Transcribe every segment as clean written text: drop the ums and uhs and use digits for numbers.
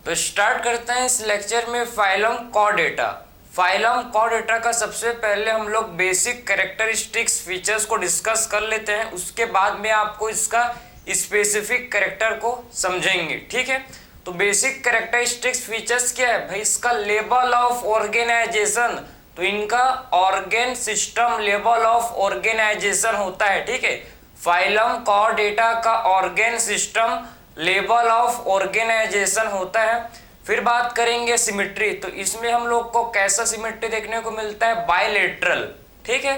तो स्टार्ट करते हैं इस लेक्चर में फाइलम कॉर्डेटा। फाइलम कॉर्डेटा का सबसे पहले हम लोग बेसिक कैरेक्टरिस्टिक्स फीचर्स को डिस्कस कर लेते हैं, उसके बाद में आपको इसका स्पेसिफिक कैरेक्टर को समझेंगे। ठीक है, तो बेसिक कैरेक्टरिस्टिक्स फीचर्स क्या है भाई? इसका लेवल ऑफ ऑर्गेनाइजेशन, तो इनका organ system level of organisation होता है। ठीक है, फाइलम कॉर्डेटा का organ system level of organisation होता है। फिर बात करेंगे सिमेट्री, तो इसमें हम लोग को कैसा सिमेट्री देखने को मिलता है? बायलेटरल। ठीक है,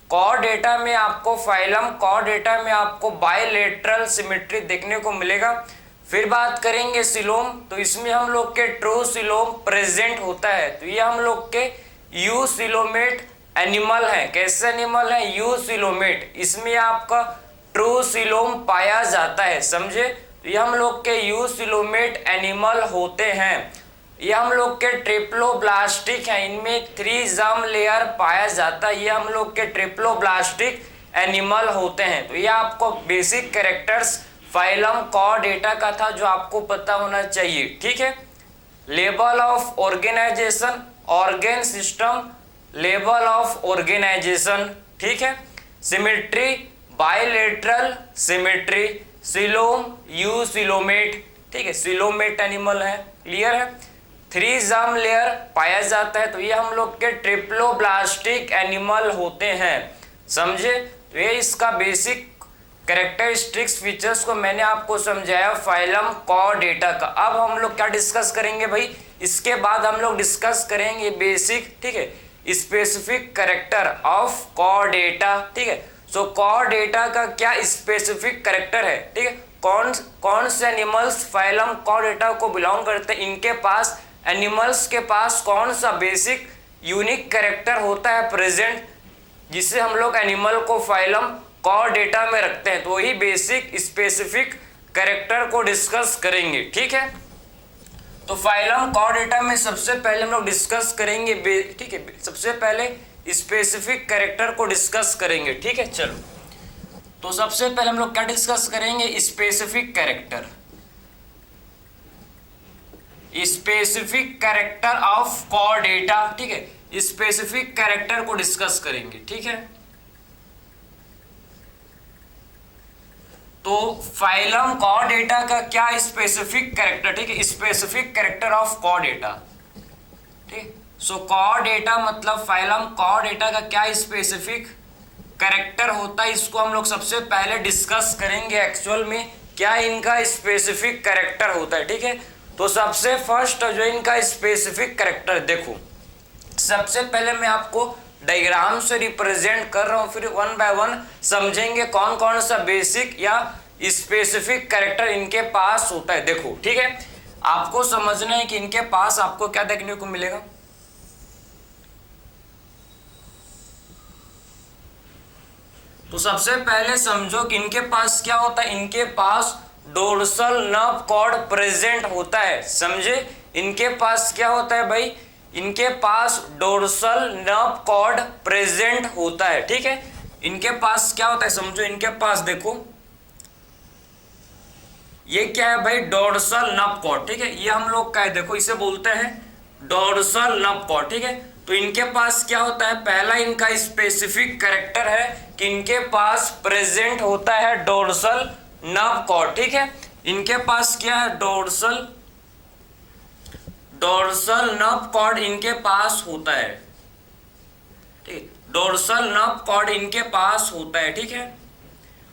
कॉर्डेटा में आपको फाइलम कॉर्डेटा में आपको बायलेटरल सिमेट्री देखने को मिलेगा। फिर बात करेंगे सिलोम, तो इसमें हम लोग के ट्रू सिलोम प्रेजेंट होता है। तो ये हम लोग के यू सिलोमेट एनिमल है। कैसे एनिमल है? यू सिलोमेट, इसमें आपका ट्रू सिलोम पाया जाता है। समझे? ये हम लोग के यू सिलोमेट एनिमल होते हैं। ये हम लोग के ट्रिप्लोब्लास्टिक हैं, इनमें 3 जर्म लेयर पाया जाता है। ये हम लोग के ट्रिप्लोब्लास्टिक एनिमल होते हैं। तो ये आपको बेसिक कैरेक्टर्स फाइलम कॉर्डेटा का था जो आपको पता होना चाहिए। ठीक है, level of organisation, organ system, level of organisation. ठीक है, symmetry, bilateral symmetry, coelom, eucoelomate. ठीक है, सिलोमेट एनिमल है, क्लियर है। 3 जर्म लेयर पाया जाता है, तो ये हम लोग के ट्रिप्लोब्लास्टिक एनिमल होते हैं। समझे? तो ये इसका बेसिक कैरेक्टरिस्टिक्स फीचर्स को मैंने आपको समझाया फाइलम कॉर्डेटा का। अब हम लोग क्या डिस्कस करेंगे भाई? इसके बाद हम लोग डिस्कस करेंगे बेसिक, ठीक है, स्पेसिफिक कैरेक्टर ऑफ कॉर्डेटा। ठीक है, सो कॉर्डेटा का क्या स्पेसिफिक कैरेक्टर है? ठीक है, कौन से एनिमल्स फाइलम कॉर्डेटा को बिलोंग करते हैं, इनके पास एनिमल्स के पास कौन सा बेसिक यूनिक कैरेक्टर होता है प्रेजेंट, जिससे हम लोग एनिमल को फाइलम कॉर्डेटा में रखते हैं। तो वही बेसिक स्पेसिफिक कैरेक्टर को डिस्कस करेंगे। ठीक है, तो फाइलम कॉर्डेटा में सबसे पहले हम लोग डिस्कस करेंगे, ठीक है, सबसे पहले स्पेसिफिक कैरेक्टर को डिस्कस करेंगे। ठीक है, चलो, तो सबसे पहले हम लोग क्या डिस्कस करेंगे? Specific character, specific character of Chordata. ठीक है, स्पेसिफिक कैरेक्टर को डिस्कस करेंगे। ठीक है, तो फाइलम कॉर्डेटा का क्या स्पेसिफिक कैरेक्टर? ठीक है, स्पेसिफिक कैरेक्टर ऑफ कॉर्डेटा। ठीक, सो कॉर्डेटा मतलब फाइलम कॉर्डेटा का क्या स्पेसिफिक कैरेक्टर होता है, इसको हम लोग सबसे पहले डिस्कस करेंगे एक्चुअल में क्या इनका स्पेसिफिक कैरेक्टर होता है। ठीक है, तो सबसे फर्स्ट जो इनका स्पेसिफिक कैरेक्टर, देखो सबसे पहले मैं आपको डायग्राम से रिप्रेजेंट कर रहा हूं, फिर वन बाय वन समझेंगे कौन कौन सा बेसिक या स्पेसिफिक कैरेक्टर इनके पास होता है। देखो, ठीक है, आपको समझना है कि इनके पास आपको क्या देखने को मिलेगा। तो सबसे पहले समझो कि इनके पास क्या होता है। इनके पास डोर्सल नर्व कॉर्ड प्रेजेंट होता है। समझे? इनके पास क्या होता है भाई? इनके पास डोर्सल नर्व कॉर्ड प्रेजेंट होता है। ठीक है, इनके पास क्या होता है समझो। इनके पास देखो, ये क्या है भाई? Dorsal nerve cord. ठीक है, ये हम लोग का है, देखो इसे बोलते हैं डोर्सल नर्व कॉर्ड। ठीक है, तो इनके पास क्या होता है? पहला इनका स्पेसिफिक कैरेक्टर है कि इनके पास प्रेजेंट होता है डोर्सल नर्व कॉर्ड। ठीक है, इनके पास क्या है? डोर्सल नर्व कॉर्ड इनके पास होता है। ठीक, डोर्सल नर्व कॉर्ड इनके पास होता है। ठीक है,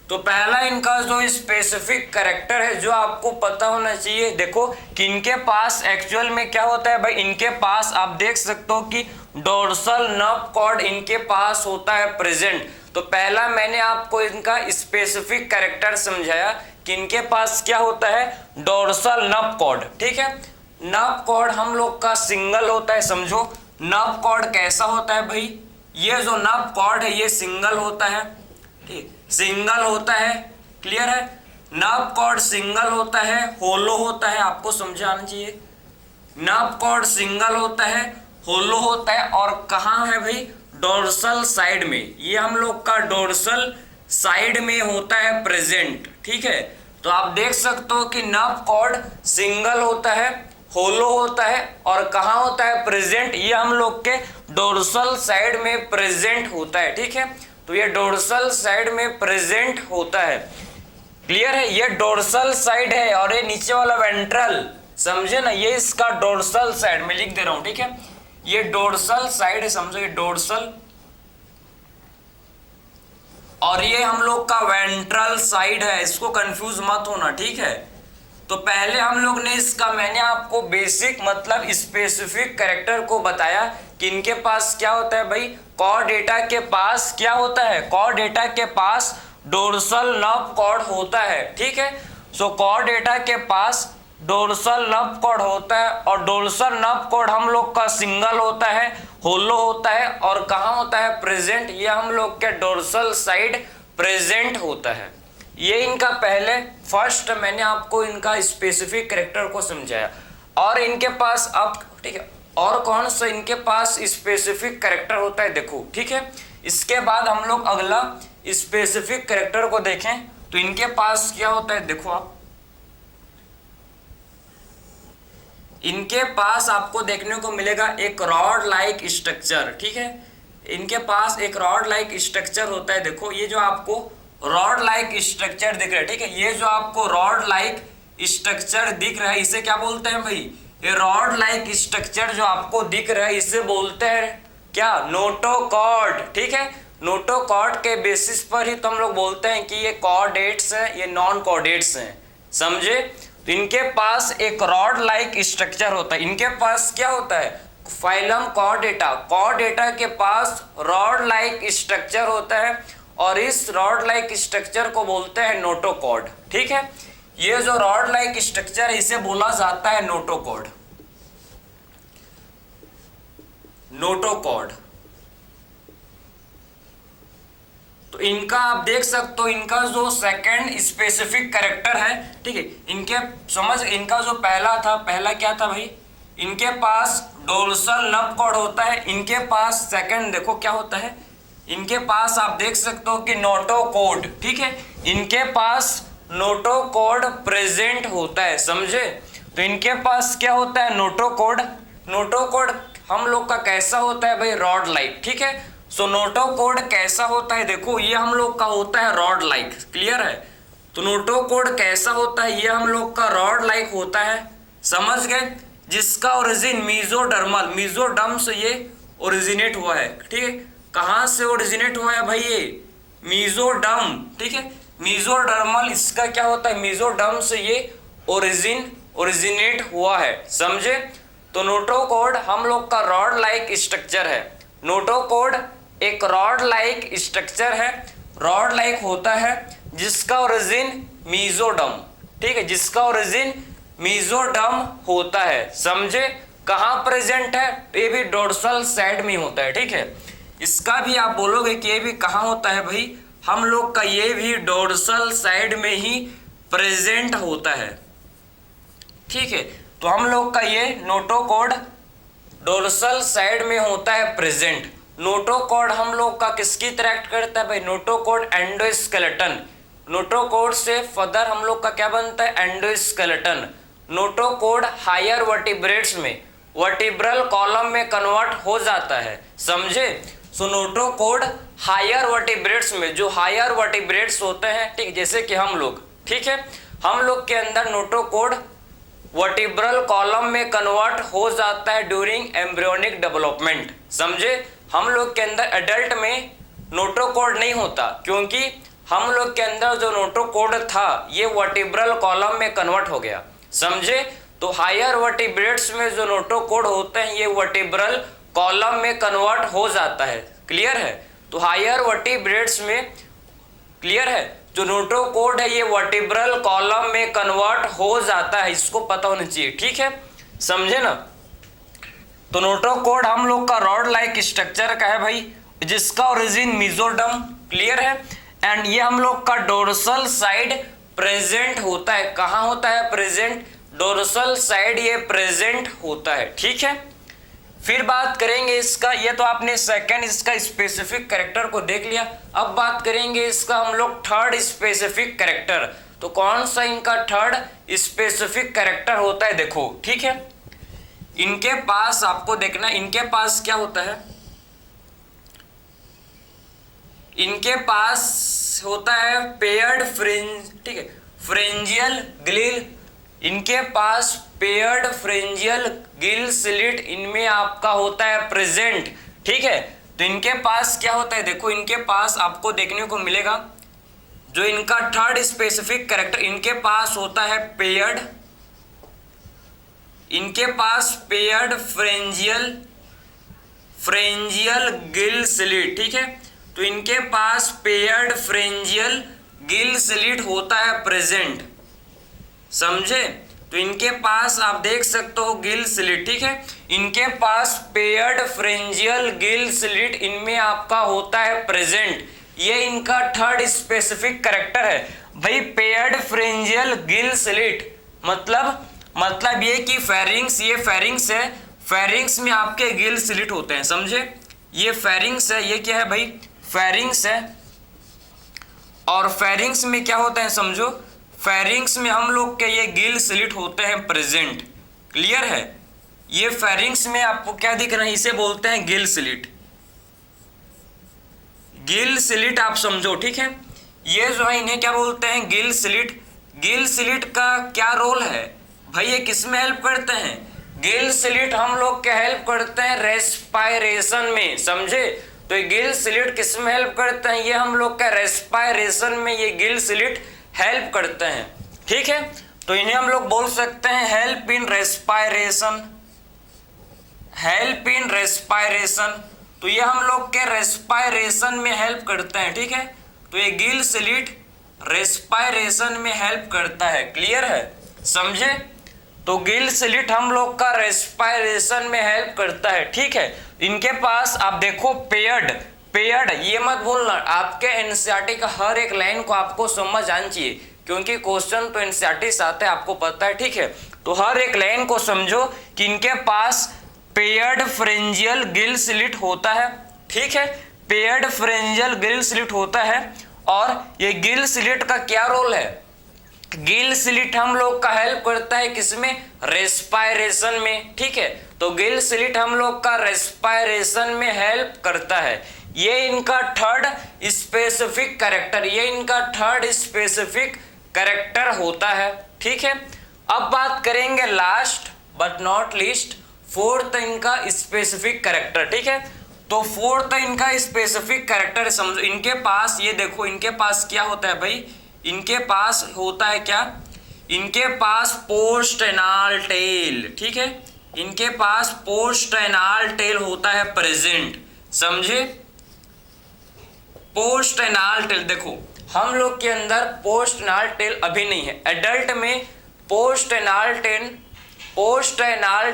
तो पहला इनका जो स्पेसिफिक कैरेक्टर है जो आपको पता होना चाहिए, देखो कि इनके पास एक्चुअल में क्या होता है भाई? इनके पास आप देख सकते हो कि डोर्सल नर्व कॉर्ड इनके पास होता है प्रेजेंट। तो पहला मैंने आपको इनका स्पेसिफिक कैरेक्टर समझाया कि इनके पास क्या होता है? Dorsal nerve cord. ठीक है, नर्व कॉर्ड हम लोग का सिंगल होता है। समझो नर्व कॉर्ड कैसा होता है भाई? ये जो नर्व कॉर्ड है ये सिंगल होता है। ठीक, सिंगल होता है, क्लियर है। नर्व कॉर्ड सिंगल होता है, होलो होता है, आपको समझाना चाहिए। नर्व कॉर्ड सिंगल होता है, होलो होता है, और कहाँ है भाई? डोर्सल साइड में। ये हम लोग का डोर्सल साइड में होता है प्रेजेंट। ठीक है, तो आप देख सकते हो कि नर्व कॉर्ड सिंगल होता है, होलो होता है और कहाँ होता है प्रेजेंट, ये हम लोग के डोर्सल साइड में प्रेजेंट होता है। ठीक है, तो ये डोर्सल साइड में प्रेजेंट होता है। क्लियर है, ये डोर्सल साइड है और ये नीचे वाला वेंट्रल, समझे ना, ये इसका डोर्सल साइड में लिख दे रहा हूं। ठीक है, ये डोर्सल साइड है, समझो, ये डोर्सल और ये हम लोग का वेंट्रल साइड है, इसको कंफ्यूज मत होना। ठीक है, तो पहले हम लोग ने इसका, मैंने आपको बेसिक मतलब स्पेसिफिक कैरेक्टर को बताया कि इनके पास क्या होता है भाई, कॉर्डेटा के पास क्या होता है, कॉर्डेटा के पास डोर्सल नर्व कॉर्ड होता है। ठीक है, सो कॉर्डेटा के पास डोर्सल नर्व कॉर्ड होता है और डोर्सल नर्व कॉर्ड हम लोग का सिंगल होता है, होलो होता है और कहाँ होता है प्रेजेंट, ये हम लोग के डोर्सल साइड प्रेजेंट होता है। ये इनका पहले फर्स्ट मैंने आपको इनका स्पेसिफिक कैरेक्टर को समझाया और इनके पास अब, ठीक है, और कौन सा इनके पास स्पेसिफिक कैरेक्टर होता है देखो। ठीक है, इसके बाद हम लोग अगला स्पेसिफिक कैरेक्टर को देखें तो इनके पास क्या होता है देखो आप, इनके पास आपको देखने को मिलेगा एक रॉड लाइक स्ट्रक्चर। ठीक है, इनके पास एक रॉड लाइक स्ट्रक्चर होता है। देखो ये जो आपको रॉड लाइक स्ट्रक्चर दिख रहा है, ठीक है, ये जो आपको रॉड लाइक स्ट्रक्चर दिख रहा है इसे क्या बोलते हैं भाई, ये रॉड लाइक स्ट्रक्चर जो आपको दिख रहा है इसे बोलते हैं क्या, नोटोकॉर्ड। ठीक है, नोटोकॉर्ड के बेसिस पर ही तो हम लोग बोलते हैं कि ये कॉर्डेट्स हैं, ये नॉन कॉर्डेट्स हैं, समझे। तो इनके पास एक रॉड लाइक स्ट्रक्चर होता है, इनके पास क्या होता है, फाइलम कॉर्डेटा, कॉर्डेटा के पास रॉड लाइक स्ट्रक्चर होता है और इस रॉड लाइक स्ट्रक्चर को बोलते हैं नोटोकॉर्ड। ठीक है, ये जो रॉड लाइक स्ट्रक्चर है इसे बोला जाता है नोटोकॉर्ड, नोटोकॉर्ड। तो इनका आप देख सकते हो, इनका जो सेकंड स्पेसिफिक कैरेक्टर है, ठीक है, इनके समझ, इनका जो पहला था, पहला क्या था भाई, इनके पास डोर्सल नर्व कॉर्ड होता है, इनके पास सेकंड देखो क्या होता है, इनके पास आप देख सकते हो कि नोटोकॉर्ड। ठीक है, इनके पास नोटोकॉर्ड प्रेजेंट होता है, समझे। तो इनके पास क्या होता है, नोटोकॉर्ड। नोटोकॉर्ड हम लोग का कैसा होता है भाई, रॉड लाइक। ठीक है, सो नोटोकॉर्ड कैसा होता है देखो, ये हम लोग का होता है रॉड लाइक। क्लियर है, तो नोटोकॉर्ड कैसा होता है, ये हम लोग का रॉड लाइक होता है, समझ गए, जिसका ओरिजिन मीजोडर्मल, मीजोडर्म से ये ओरिजिनेट हुआ है। ठीक है, कहाँ से ओरिजिनेट हुआ है भाई, ये मीजोडर्म। ठीक है, मीजोडर्मल इसका क्या होता है, मीजोडर्म से ये ओरिजिनेट हुआ है, समझे। तो नोटोकॉर्ड हम लोग का रॉड लाइक स्ट्रक्चर है, नोटोकॉर्ड एक रॉड लाइक स्ट्रक्चर है, रॉड लाइक होता है जिसका ओरिजिन मीजोडर्म। ठीक है, जिसका ओरिजिन मीजोडर्म होता है, समझे। कहाँ प्रेजेंट है, ये भी डोर्सल साइड में होता है। ठीक है, इसका भी आप बोलोगे कि ये भी कहाँ होता है भाई, हम लोग का ये भी डोर्सल साइड में ही प्रेजेंट होता है। ठीक है, तो हम लोग का ये नोटोकॉर्ड डोर्सल साइड में होता है प्रेजेंट। नोटोकॉर्ड हम लोग का किसकी तरह एक्ट करता है भाई, नोटोकॉर्ड एंडोस्केलेटन। नोटोकॉर्ड से फर्दर हम लोग का क्या बनता है, एंडोस्केलेटन। नोटोकॉर्ड हायर वर्टिब्रेट्स में, वर्टिब्रल कॉलम में कन्वर्ट हो जाता है, समझे। सो नोटोकॉर्ड हायर वर्टिब्रेट्स में, जो हायर वर्टिब्रेट्स होते हैं, ठीक, जैसे कि हम लोग, ठीक है, हम लोग के अंदर नोटोकॉर्ड वर्टिब्रल कॉलम में कन्वर्ट हो जाता है ड्यूरिंग एम्ब्रियोनिक डेवलपमेंट, समझे। हम लोग के अंदर एडल्ट में नोटोकॉर्ड नहीं होता, क्योंकि हम लोग के अंदर जो नोटोकॉर्ड था ये वर्टिब्रल कॉलम में कन्वर्ट हो गया, समझे। तो हायर वर्टिब्रेट्स में जो नोटोकॉर्ड होते हैं ये वर्टिब्रल कॉलम में कन्वर्ट हो जाता है। क्लियर है, तो हायर वर्टिब्रेट्स में, क्लियर है, जो नोटोकॉर्ड है ये वर्टिब्रल कॉलम में कन्वर्ट हो जाता है, इसको पता होना चाहिए। ठीक है, समझे ना। तो नोटोकॉर्ड हम लोग का रॉड लाइक स्ट्रक्चर का है भाई, जिसका ओरिजिन मीजोडर्म। क्लियर है, एंड ये हम लोग का डोर्सल साइड प्रेजेंट होता है। कहाँ होता है प्रेजेंट, डोर्सल साइड ये प्रेजेंट होता है। ठीक है, फिर बात करेंगे इसका, ये तो आपने सेकंड इसका स्पेसिफिक कैरेक्टर को देख लिया। अब बात करेंगे इसका हम लोग थर्ड स्पेसिफिक कैरेक्टर। तो कौन सा इनका थर्ड स्पेसिफिक कैरेक्टर होता है देखो। ठीक है, इनके पास आपको देखना, इनके पास क्या होता है, इनके पास होता है पेयर्ड फ्रिंज, ठीक है, फ्रिंजियल ग्लिल, इनके पास पेयर्ड फ्रिंजियल गिल स्लिट इनमें आपका होता है प्रेजेंट, ठीक है। तो इनके पास क्या होता है, देखो इनके पास आपको देखने को मिलेगा जो इनका थर्ड स्पेसिफिक कैरेक्टर, इनके पास होता है पेयर्ड, इनके पास पेयर्ड फ्रेंजियल गिल स्लिट, ठीक है। तो इनके पास पेयर्ड फ्रेंजियल गिल स्लिट होता है प्रेजेंट, समझे। तो इनके पास आप देख सकते हो गिल स्लिट, ठीक है, इनके पास पेयर्ड फ्रेंजियल गिल स्लिट इनमें आपका होता है प्रेजेंट, ये इनका थर्ड स्पेसिफिक कैरेक्टर है भाई। पेयर्ड फ्रेंजियल गिल स्लिट मतलब ये कि फेरिंग्स, ये फेरिंग्स है, फेरिंग्स में आपके गिल स्लिट होते हैं, समझे। ये फेरिंग्स है, ये क्या है भाई, फेरिंग्स है, और फेरिंग्स में क्या होता है समझो, फेरिंग्स में हम लोग के ये गिल स्लिट होते हैं प्रेजेंट, क्लियर है। ये फेरिंग्स में आपको क्या दिख रहा है, इसे बोलते हैं गिल स्लिट, गिल स्लिट आप समझो, ठीक है। ये जो है इन्हें क्या बोलते हैं, गिल स्लिट। गिल स्लिट का क्या रोल है भाई, ये किस में हेल्प करते हैं, गिल स्लिट हम लोग क्या हेल्प करते हैं, रेस्पायरेशन में, समझे। तो ये गिल स्लिट किस में हेल्प करते हैं, ये हम लोग का रेस्पायरेशन में ये गिल स्लिट हेल्प करते हैं, ठीक है। तो इन्हें हम लोग बोल सकते हैं help in respiration, help in respiration. तो ये हम लोग के रेस्पायरेशन में हेल्प करते हैं, ठीक है। तो ये गिल स्लिट रेस्पायरेशन में हेल्प करता है, क्लियर है, समझे। तो गिल स्लिट हम लोग का रेस्पायरेशन में हेल्प करता है, ठीक है। इनके पास आप देखो पेयर्ड, ये मत भूलना, आपके एनसीईआरटी का हर एक लाइन को आपको समझ आनी चाहिए, क्योंकि क्वेश्चन तो एनसीईआरटी से आते हैं, आपको पता है, ठीक है। तो हर एक लाइन को समझो कि इनके पास पेयर्ड फ्रेंजियल गिल स्लिट होता है, ठीक है, पेयर्ड फ्रेंजियल गिल स्लिट होता है। और ये गिल स्लिट का क्या रोल है, गिल स्लिट हम लोग का हेल्प करता है किसमें, रेस्पायरेशन में, ठीक है। तो गिल स्लिट हम लोग का रेस्पायरेशन में हेल्प करता है, ये इनका थर्ड स्पेसिफिक कैरेक्टर, ये इनका थर्ड स्पेसिफिक कैरेक्टर होता है, ठीक है। अब बात करेंगे last but not least, fourth इनका स्पेसिफिक कैरेक्टर, ठीक है। तो फोर्थ इनका स्पेसिफिक कैरेक्टर समझो, इनके पास ये देखो, इनके पास क्या होता है भाई, इनके पास होता है क्या, इनके पास पोस्ट एनाल टेल, ठीक है, इनके पास पोस्ट एनाल टेल होता है प्रेजेंट, समझे। पोस्ट एनाल टेल देखो, हम लोग के अंदर पोस्ट एनाल टेल अभी नहीं है, एडल्ट में पोस्ट एनाल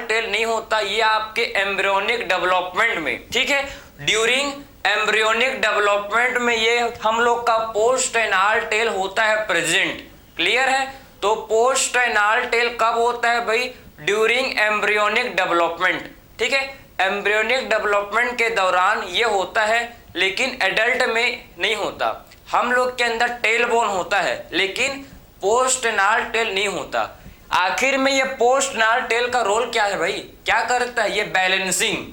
टेल नहीं होता, ये आपके एम्ब्रियोनिक डेवलपमेंट में, ठीक है, ड्यूरिंग एम्ब्रियोनिक डेवलपमेंट में ये हम लोग का पोस्ट एनाल टेल होता है प्रेजेंट, क्लियर है। तो पोस्ट एनाल टेल कब होता है भाई, ड्यूरिंग एम्ब्रियोनिक डेवलपमेंट, ठीक है, एम्ब्रियोनिक डेवलपमेंट के दौरान ये होता है, लेकिन एडल्ट में नहीं होता। हम लोग के अंदर टेल बोन होता है, लेकिन पोस्ट एनाल टेल नहीं होता। आखिर में ये पोस्ट एनाल टेल का रोल क्या है भाई, क्या करता है, ये बैलेंसिंग,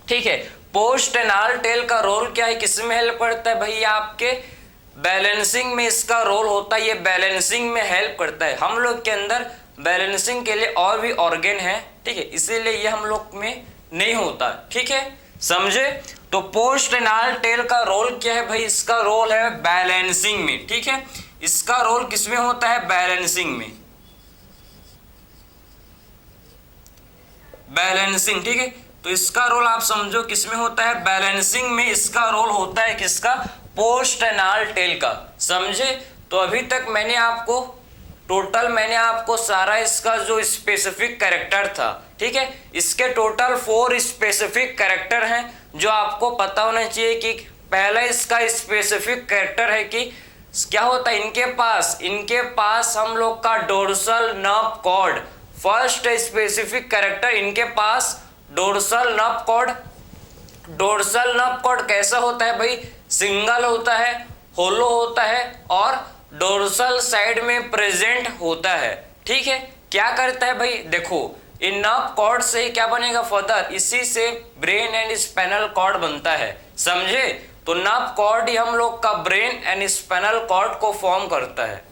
ठीक है। पोस्ट एनाल टेल का रोल क्या है, किसमें हेल्प करता है भाई, आपके बैलेंसिंग में इसका रोल होता है, ये बैलेंसिंग में हेल्प करता है। हम लोग के अंदर बैलेंसिंग के लिए और भी ऑर्गन है, ठीक है, इसीलिए ये हम लोग में नहीं होता, ठीक है, समझे। तो पोस्ट एनाल टेल का रोल क्या है भाई, इसका रोल है बैलेंसिंग में, ठीक है, इसका रोल किसमें होता है, बैलेंसिंग में, बैलेंसिंग, ठीक है। तो इसका रोल आप समझो किसमें होता है, बैलेंसिंग में इसका रोल होता है, किसका, पोस्ट एनाल टेल का, समझे। तो अभी तक मैंने आपको सारा इसका जो स्पेसिफिक कैरेक्टर था, ठीक है, इसके टोटल 4 स्पेसिफिक कैरेक्टर हैं जो आपको पता होना चाहिए। कि पहला इसका स्पेसिफिक कैरेक्टर है कि क्या होता है, इनके पास हम लोग का dorsal nerve cord, first specific character, इनके पास डोर्सल नर्व कॉर्ड कैसा होता है भाई, सिंगल होता है, होलो होता है और डोर्सल साइड में प्रेजेंट होता है, ठीक है। क्या करता है भाई, देखो इन नर्व कॉर्ड से क्या बनेगा फर्दर, इसी से ब्रेन एंड स्पाइनल कॉर्ड बनता है, समझे। तो नर्व कॉर्ड ही हम लोग का ब्रेन एंड स्पाइनल कॉर्ड को फॉर्म करता है,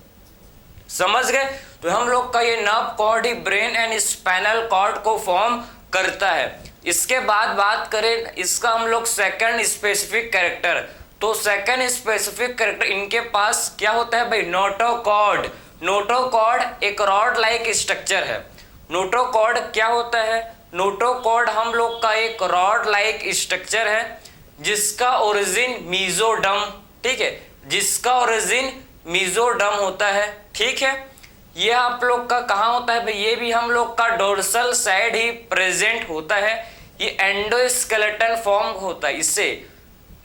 समझ गए। तो हम लोग का ये नर्व कॉर्ड ही ब्रेन एंड स्पाइनल कॉर्ड को फॉर्म करता है। इसके बाद बात करें इसका हम लोग सेकंड स्पेसिफिक कैरेक्टर, तो सेकंड स्पेसिफिक कैरेक्टर इनके पास क्या होता है भाई, नोटोकॉर्ड। नोटोकॉर्ड एक रॉड लाइक स्ट्रक्चर है। नोटोकॉर्ड क्या होता है, नोटोकॉर्ड हम लोग का एक रॉड लाइक स्ट्रक्चर है जिसका ओरिजिन मीजोडर्म, ठीक है, जिसका ओरिजिन मीजोडर्म होता है, ठीक है। ये आप लोग का कहाँ होता है भाई, ये भी हम लोग का डोर्सल साइड ही प्रेजेंट होता है। ये एंडोस्केलेटन फॉर्म होता है, इससे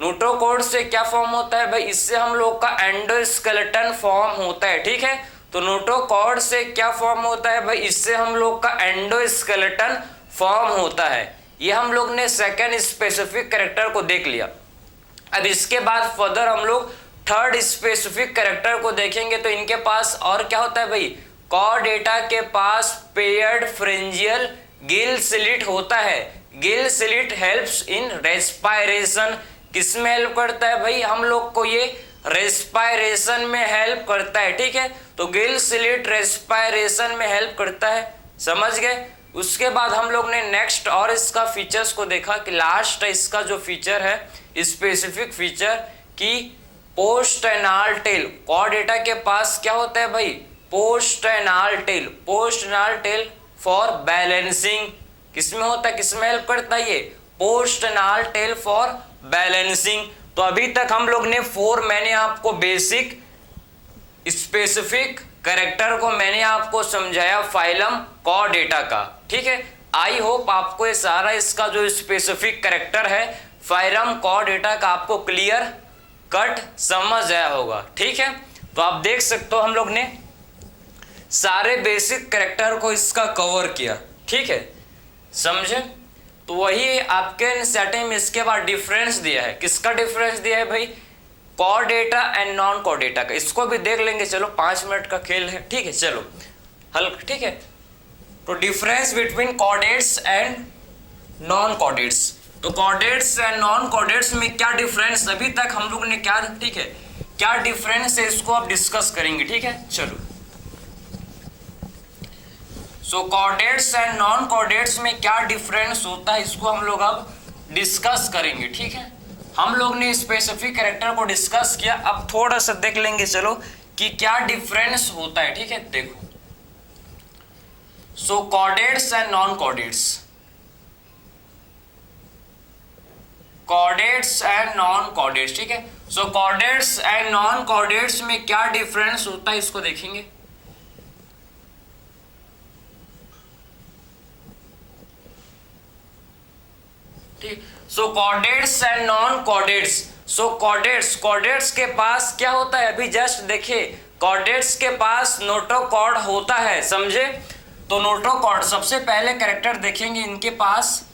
नोटोकॉर्ड से क्या फॉर्म होता है भाई, इससे हम लोग का एंडोस्केलेटन फॉर्म होता है, ठीक है। तो नोटोकॉर्ड से क्या फॉर्म होता है भाई, इससे हम लोग का एंडोस्केलेटन फॉर्म होता है। ये हम लोग ने सेकेंड स्पेसिफिक कैरेक्टर को देख लिया। अब इसके बाद फर्दर हम लोग थर्ड स्पेसिफिक कैरेक्टर को देखेंगे। तो इनके पास और क्या होता है भाई, कॉर्डेटा के पास पेयर्ड फ्रिंजियल गिल स्लिट होता है। Gill slit helps in respiration, किसमें हेल्प करता है भाई, हम लोग को ये रेस्पायरेशन में हेल्प करता है, ठीक है। तो गिल स्लिट रेस्पायरेशन में हेल्प करता है, समझ गए। उसके बाद हम लोग ने नेक्स्ट और इसका फीचर्स को देखा कि लास्ट इसका जो फीचर है स्पेसिफिक फीचर कि पोस्ट एनाल टेल। कॉर्डेटा के पास क्या होता है भाई, post anal tail. Post anal tail for balancing, किसमें होता है, किसमें हेल्प करता है ये, post anal tail for balancing. तो अभी तक हम लोग ने मैंने आपको बेसिक स्पेसिफिक कैरेक्टर को मैंने आपको समझाया फाइलम कॉर्डेटा का, ठीक है। आई होप आपको ये सारा इसका जो स्पेसिफिक कैरेक्टर है फाइलम कॉर्डेटा का आपको क्लियर कट समझ आया होगा, ठीक है। तो आप देख सकते हो हम लोग ने सारे बेसिक कैरेक्टर को इसका कवर किया, ठीक है, समझे। तो वही आपके सेटिंग में इसके बाद डिफरेंस दिया है, किसका डिफरेंस दिया है भाई, कॉर्डेटा एंड नॉन कॉर्डेटा का। इसको भी देख लेंगे, चलो 5 मिनट का खेल है, ठीक है, चलो हल, ठीक है। तो difference between chordates and non chordates, तो कॉर्डेट्स एंड नॉन कॉर्डेट्स में क्या डिफरेंस अभी तक हम लोग ने क्या, ठीक है, क्या डिफरेंस है इसको आप डिस्कस करेंगे, ठीक है, चलो। सो कॉर्डेट्स एंड नॉन कॉर्डेट्स में क्या डिफरेंस होता है इसको हम लोग अब डिस्कस करेंगे, ठीक है। हम लोग ने स्पेसिफिक कैरेक्टर को डिस्कस किया, अब थोड़ा सा देख लेंगे चलो कि क्या डिफरेंस होता है, ठीक है। देखो, so chordates and non chordates, chordates and non chordates, ठीक है। So chordates and non chordates में क्या डिफरेंस होता है इसको देखेंगे। So chordates and non chordates, so chordates के पास क्या होता है, अभी जस्ट देखिए कॉर्डेट्स के पास नोटोकॉर्ड होता है, समझे। तो नोटोकॉर्ड सबसे पहले कैरेक्टर देखेंगे इनके पास,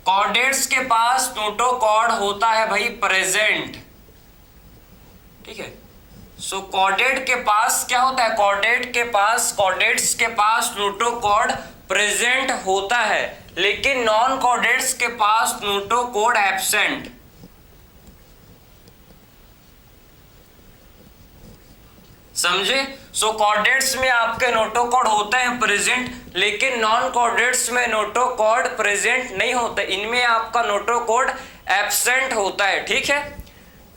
कॉर्डेट्स के पास नोटोकॉर्ड होता है भाई प्रेजेंट, ठीक है। सो कॉर्डेट के पास क्या होता है, कॉर्डेट्स के पास नोटोकॉर्ड प्रेजेंट होता है, लेकिन नॉन कॉर्डेट्स के पास नोटोकॉर्ड एब्सेंट, समझे। सो कॉर्डेट्स में आपके नोटोकॉर्ड होते हैं प्रेजेंट, लेकिन नॉन कॉर्डेट्स में नोटोकॉर्ड प्रेजेंट नहीं होता, इनमें आपका नोटोकॉर्ड एब्सेंट होता है, ठीक है।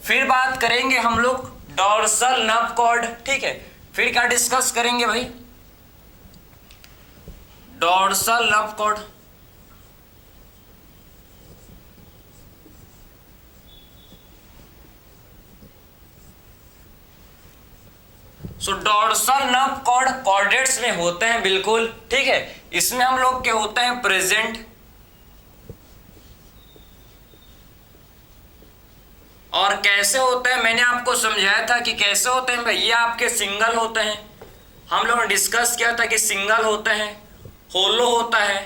फिर बात करेंगे हम लोग डोर्सल नर्व कॉर्ड, ठीक है। फिर क्या डिस्कस करेंगे भाई, डोर्सल नर्व कॉर्ड। सो डोर्सल नर्व कॉर्ड कॉर्डेट्स में होते हैं बिल्कुल, ठीक है। इसमें हम लोग क्या होते हैं प्रेजेंट, और कैसे होते हैं मैंने आपको समझाया था कि कैसे होते हैं भाई, ये आपके सिंगल होते हैं, हम लोगों ने डिस्कस किया था कि सिंगल होते हैं, होलो होता है,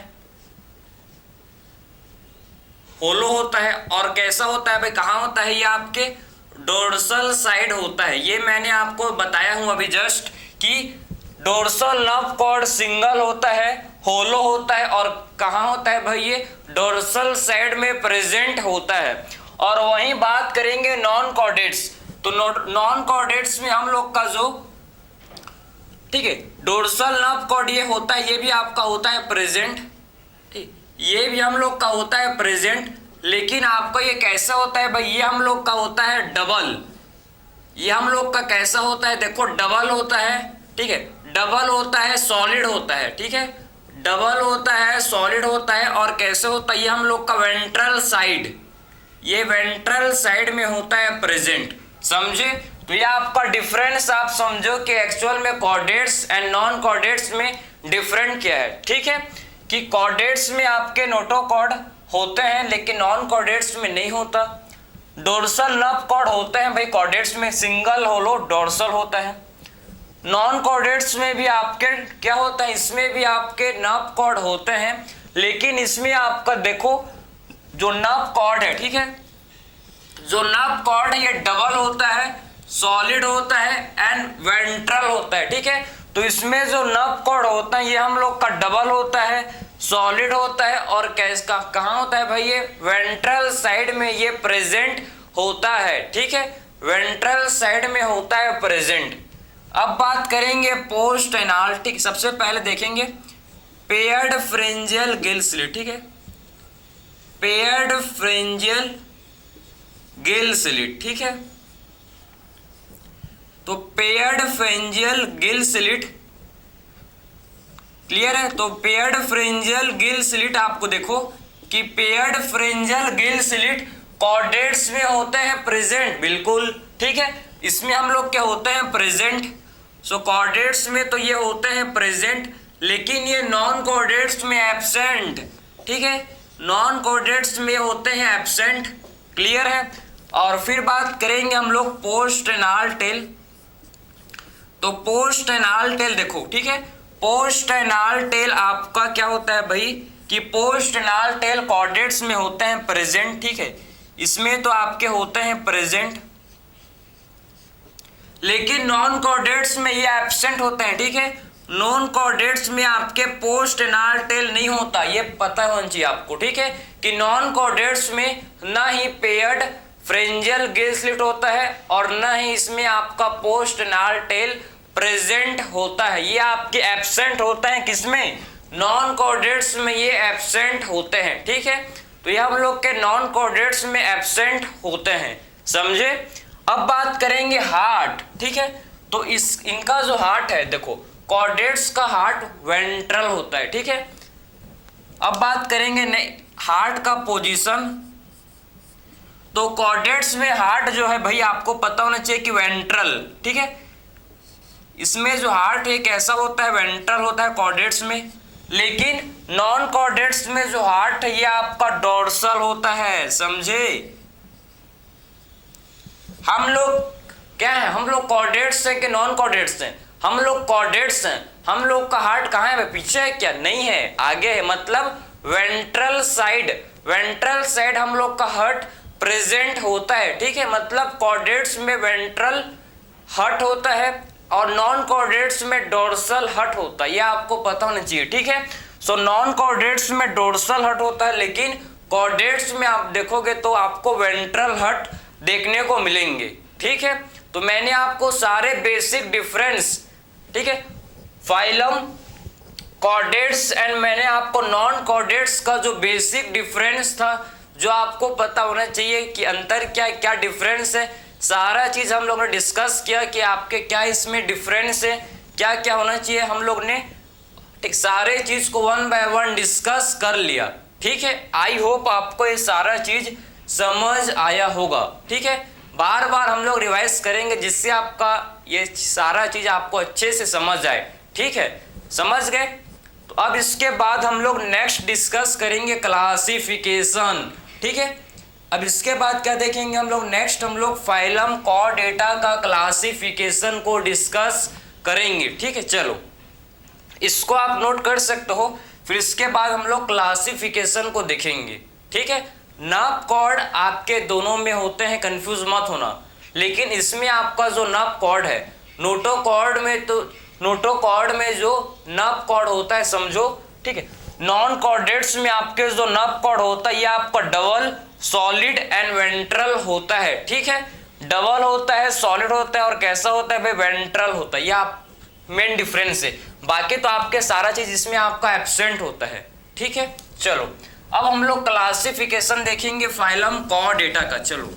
होलो होता है, और कैसा होता है भाई, कहाँ होता है, ये आपके डोर्सल साइड होता है। ये मैंने आपको बताया हूं अभी जस्ट कि डोर्सल नर्व कॉर्ड सिंगल होता है, होलो होता है, और कहाँ होता है भाई, ये डोर्सल साइड में प्रेजेंट होता है। और वहीं बात करेंगे नॉन कॉर्डेट्स, तो नॉन कॉर्डेट्स में हम लोग का जो, ठीक है, डोर्सल नर्व कॉर्ड ये होता है, ये भी आपका होता है प्रेजेंट, ठीक, ये भी हम लोग का होता है प्रेजेंट। लेकिन आपका ये कैसा होता है भाई, ये हम लोग का होता है डबल। ये हम लोग का कैसा होता है, देखो डबल होता है, ठीक है, डबल होता है, सॉलिड होता है, ठीक है, डबल होता है, सॉलिड होता है। और कैसे होता है, ये हम लोग का वेंट्रल साइड, ये वेंट्रल साइड में होता है प्रेजेंट, समझे। तो ये आपका डिफरेंस आप समझो कि एक्चुअल में कॉर्डेट्स एंड नॉन कॉर्डेट्स में डिफरेंट क्या है, ठीक है, कि कॉर्डेट्स में आपके नोटोकॉर्ड होते हैं लेकिन नॉन कॉर्डेट्स में नहीं होता। डोर्सल नर्व कॉर्ड होते हैं भाई कॉर्डेट्स में, सिंगल होलो डोर्सल होता है। नॉन कॉर्डेट्स में भी आपके क्या होता है, इसमें भी आपके नर्व कॉर्ड होते हैं, लेकिन इसमें आपका देखो जो नर्व कॉर्ड है, ठीक है, जो नर्व कॉर्ड है ये डबल होता है, सॉलिड होता है एंड वेंट्रल होता है, ठीक है। तो इसमें जो नर्व कॉर्ड होता है ये हम लोग का डबल होता है, सॉलिड होता है, और कैसा कहाँ होता है भाई, ये वेंट्रल साइड में ये प्रेजेंट होता है, ठीक है, वेंट्रल साइड में होता है प्रेजेंट। अब बात करेंगे पोस्ट एनाल, ठीक, सबसे पहले देखेंगे पेयर्ड फ्रेंजियल गिल स्लिट, ठीक है, पेयर्ड फ्रेंजियल गिल स्लिट, ठीक है। तो पेयर्ड फ्रेंजियल गिल स्लिट क्लियर है। तो पेयर्ड फ्रेंजियल गिल स्लिट आपको देखो कि पेयर्ड फ्रेंजियल गिल स्लिट कॉर्डेट्स में होते हैं प्रेजेंट, बिल्कुल ठीक है, इसमें हम लोग क्या होते हैं प्रेजेंट। सो कॉर्डेट्स में तो ये होते हैं प्रेजेंट, लेकिन ये नॉन कॉर्डेट्स में एब्सेंट, ठीक है, नॉन कॉर्डेट्स में होते हैं एब्सेंट, क्लियर है। और फिर बात करेंगे हम लोग पोस्ट एनाल टेल। तो पोस्ट एनाल टेल देखो, ठीक है, पोस्ट एनाल टेल आपका क्या होता है भाई कि पोस्ट एनाल टेल कॉर्डेट्स में होते हैं प्रेजेंट, ठीक है, इसमें तो आपके होते हैं प्रेजेंट, लेकिन नॉन कॉर्डेट्स में ये एब्सेंट होते हैं, ठीक है, नॉन कॉर्डेट्स में आपके पोस्ट एनाल टेल नहीं होता, ये पता होना चाहिए आपको, ठीक है, कि नॉन कॉर्डेट्स में ना ही पेयर्ड फ्रेंजियल गिल स्लिट होता है और ना ही इसमें आपका पोस्ट एनाल टेल प्रेजेंट होता है, ये आपके एब्सेंट होते हैं, किसमें, नॉन कॉर्डेट्स में ये एब्सेंट होते हैं, ठीक है। तो ये हम लोग के नॉन कॉर्डेट्स में एब्सेंट होते हैं, समझे। अब बात करेंगे हार्ट, ठीक है, तो इनका जो हार्ट है देखो, कॉर्डेट्स का हार्ट वेंट्रल होता है, ठीक है। अब बात करेंगे हार्ट का पोजीशन। तो कॉर्डेट्स में हार्ट जो है भाई आपको पता होना चाहिए कि वेंट्रल, ठीक है, इसमें जो हार्ट है कैसा होता है, वेंट्रल होता है कॉर्डेट्स में, लेकिन नॉन कॉर्डेट्स में जो हार्ट है ये आपका डोर्सल होता है, समझे। हम लोग क्या है, हम लोग कॉर्डेट्स हैं कि नॉन कॉर्डेट्स हैं, हम लोग कॉर्डेट्स हैं। हम लोग का हार्ट कहाँ है, पीछे है क्या, नहीं है, आगे है, मतलब वेंट्रल साइड, वेंट्रल साइड हम लोग का हार्ट प्रेजेंट होता है, ठीक है, मतलब कॉर्डेट्स में वेंट्रल हार्ट होता है और नॉन कॉर्डेट्स में डोर्सल हार्ट होता है, ये आपको पता होना चाहिए, ठीक है। सो नॉन कॉर्डेट्स में डोर्सल हार्ट होता है, लेकिन कॉर्डेट्स में आप देखोगे तो आपको वेंट्रल हार्ट देखने को मिलेंगे, ठीक है। तो मैंने आपको सारे बेसिक डिफरेंस, ठीक है, फाइलम, कॉर्डेट्स एंड मैंने आपको नॉन कॉर्डेट्स का जो बेसिक डिफरेंस था, जो आपको पता होना चाहिए कि अंतर क्या क्या डिफरेंस है, सारा चीज हम लोग ने डिस्कस किया कि आपके क्या इसमें डिफरेंस है, क्या क्या होना चाहिए, हम लोग ने ठीक सारे चीज को वन बाय वन डिस्कस कर लिया, ठीक है। आई होप आपको ये सारा चीज समझ आया होगा, ठीक है। बार बार हम लोग रिवाइज करेंगे जिससे आपका ये सारा चीज आपको अच्छे से समझ आए, ठीक है, समझ गए। तो अब इसके बाद हम लोग नेक्स्ट डिस्कस करेंगे क्लासिफिकेशन, ठीक है। अब इसके बाद क्या देखेंगे हम लोग, नेक्स्ट हम लोग फाइलम कॉर्डेटा का क्लासिफिकेशन को डिस्कस करेंगे, ठीक है। चलो इसको आप नोट कर सकते हो, फिर इसके बाद हम लोग क्लासिफिकेशन को देखेंगे, ठीक है। नर्व कॉर्ड आपके दोनों में होते हैं, कंफ्यूज मत होना, लेकिन इसमें आपका जो नर्व कॉर्ड है, नोटोकॉर्ड में, तो नोटोकॉर्ड में जो नर्व कॉर्ड होता है समझो, ठीक है, नॉन कॉर्डेट्स में आपके जो नर्व कॉर्ड होता है ये आपका डबल, सॉलिड एंड वेंट्रल होता है, ठीक है, डबल होता है, सॉलिड होता है और कैसा होता है भाई, वेंट्रल होता है। ये आप मेन डिफरेंस है, बाकी तो आपके सारा चीज इसमें आपका एब्सेंट होता है, ठीक है। चलो अब हम लोग क्लासिफिकेशन देखेंगे फाइलम कॉर्डेटा का। चलो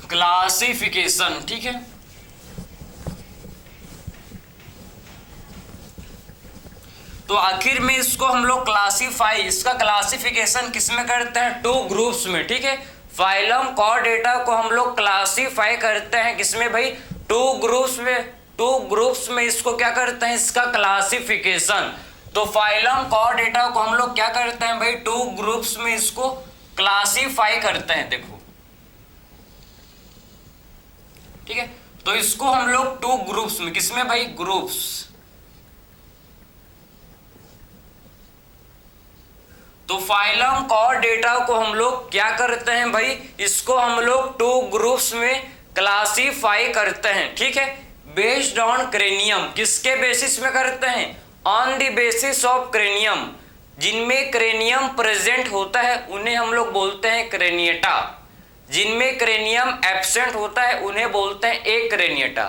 क्लासिफिकेशन, ठीक है, तो आखिर में इसको हम लोग क्लासीफाई, इसका क्लासिफिकेशन किसमें करते हैं, 2 ग्रुप्स में, ठीक है। फाइलम कॉर्डेटा को हम लोग क्लासीफाई करते हैं किसमें भाई, 2 ग्रुप्स में, 2 ग्रुप्स में इसको क्या करते हैं, इसका क्लासिफिकेशन। तो फाइलम कॉर्डेटा को हम लोग क्या करते हैं भाई, 2 ग्रुप्स में इसको क्लासीफाई करते हैं, देखो, ठीक है। तो इसको हम लोग 2 ग्रुप्स में, किसमें भाई, ग्रुप्स, तो फाइलम कॉर्डेटा को हम लोग क्या करते हैं भाई, इसको हम लोग 2 ग्रुप्स में क्लासीफाई करते हैं, ठीक है, बेस्ड ऑन क्रेनियम। किसके बेसिस में करते हैं, on the basis of cranium. जिनमें क्रेनियम प्रेजेंट होता है उन्हें हम लोग बोलते हैं क्रेनिएटा, जिनमें क्रेनियम एब्सेंट होता है उन्हें बोलते हैं एक्रेनिएटा।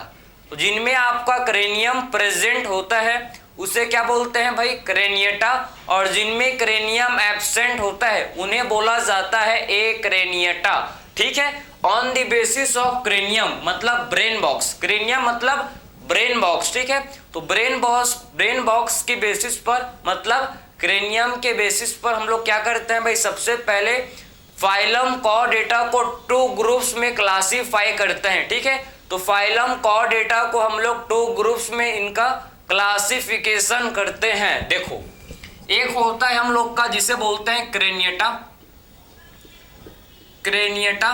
तो जिनमें आपका क्रेनियम प्रेजेंट होता है उसे क्या बोलते हैं भाई, क्रेनिएटा, और जिनमें क्रेनियम एब्सेंट होता है उन्हें बोला जाता है एक्रेनिएटा, ठीक है। On the basis of cranium मतलब ब्रेन बॉक्स, क्रेनियम मतलब ब्रेन बॉक्स, ठीक है। तो ब्रेन बॉक्स की बेसिस पर मतलब क्रेनियम के बेसिस पर हम लोग क्या करते हैं भाई, सबसे पहले फाइलम कॉर्डेटा को 2 ग्रुप्स में क्लासीफाई करते हैं, ठीक है। तो फाइलम कॉर्डेटा को हम लोग 2 ग्रुप्स में इनका क्लासिफिकेशन करते हैं। देखो, एक होता है हम लोग का जिसे बोलते हैं क्रेनिएटा, क्रेनिएटा,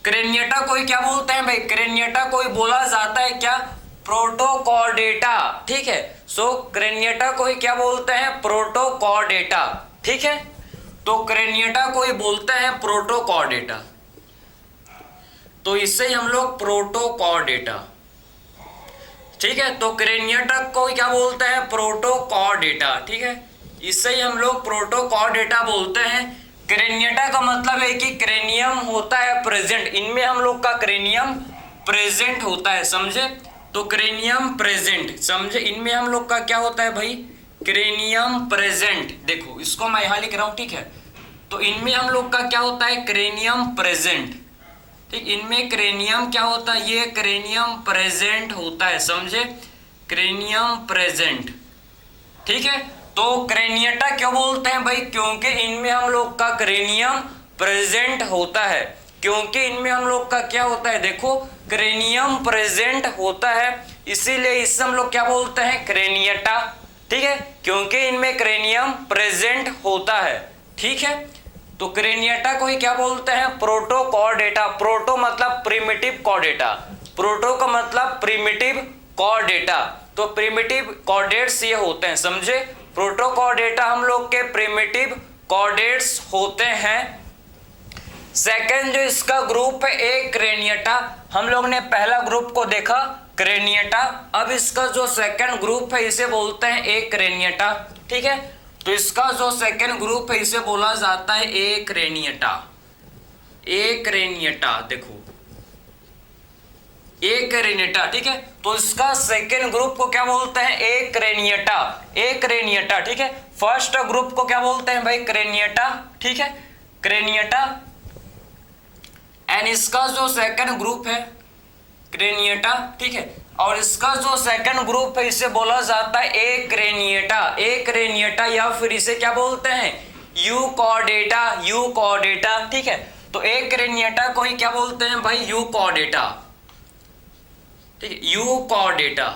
क्रेनिएटा कोई क्या बोलते हैं भाई, क्रेनिएटा कोई बोला जाता है क्या, प्रोटोकॉर्डेटा, ठीक है। सो क्रेनिएटा कोई क्या बोलते हैं, प्रोटोकॉर्डेटा, ठीक है। तो क्रेनिएटा कोई बोलते हैं प्रोटोकॉर्डेटा, तो इससे हम लोग प्रोटोकॉर्डेटा, ठीक है। तो क्रेनिएटा को क्या बोलते हैं, प्रोटोकॉर्डेटा, ठीक है, इससे ही हम लोग प्रोटोकॉर्डेटा बोलते हैं। क्रेनिएटा का मतलब है कि क्रेनियम होता है प्रेजेंट, इनमें हम लोग का क्रेनियम प्रेजेंट होता है, समझे। तो क्रेनियम प्रेजेंट, समझे, इनमें हम लोग का क्या होता है भाई, क्रेनियम प्रेजेंट। देखो इसको मैं यहां लिख रहा हूं, ठीक है। तो इनमें हम लोग का क्या होता है, क्रेनियम प्रेजेंट, ठीक, इनमें क्रेनियम क्या होता है, ये क्रेनियम प्रेजेंट होता है, समझे, क्रेनियम प्रेजेंट, ठीक है। तो क्रेनिएटा क्यों बोलते हैं भाई, क्योंकि इनमें हम लोग का क्रेनियम प्रेजेंट होता है, क्योंकि इनमें हम लोग का क्या होता है, देखो, क्रेनियम प्रेजेंट होता है, इसीलिए इससे हम लोग क्या बोलते हैं, क्रेनिएटा, ठीक है, क्योंकि इनमें क्रेनियम प्रेजेंट होता है, ठीक है। तो क्रेनिएटा को ही क्या बोलते हैं, प्रोटोकॉर्डेटा। प्रोटो मतलब प्रिमिटिव कॉर्डेटा, प्रोटो का मतलब प्रिमिटिव कॉर्डेटा। तो प्रिमिटिव कॉर्डेट्स ये होते हैं, समझे, प्रोटोकॉर्डेटा हम लोग के प्रिमिटिव कॉर्डेट्स होते हैं। सेकंड जो इसका ग्रुप है एक्रेनिएटा, हम लोग ने पहला ग्रुप को देखा क्रेनिएटा, अब इसका जो सेकंड ग्रुप है इसे बोलते हैं एक्रेनिएटा, ठीक है। तो इसका जो सेकंड ग्रुप है इसे बोला जाता है एक्रेनिएटा, एक्रेनिएटा, देखो एक्रेनिएटा, ठीक है। तो इसका सेकंड ग्रुप को क्या बोलते हैं, एक्रेनिएटा, एक्रेनिएटा, ठीक है। फर्स्ट ग्रुप को क्या बोलते हैं भाई, क्रेनिएटा, ठीक है, क्रेनिएटा। एंड इसका जो सेकंड ग्रुप है क्रेनिएटा, ठीक है, और इसका जो सेकंड ग्रुप है इसे बोला जाता है एक्रेनिएटा, एक्रेनिएटा, या फिर इसे क्या बोलते हैं, यूकॉर्डेटा, यूकॉर्डेटा, ठीक है। तो एक्रेनिएटा को ही क्या बोलते हैं भाई, यूकॉर्डेटा, ठीक है, यूकॉर्डेटा।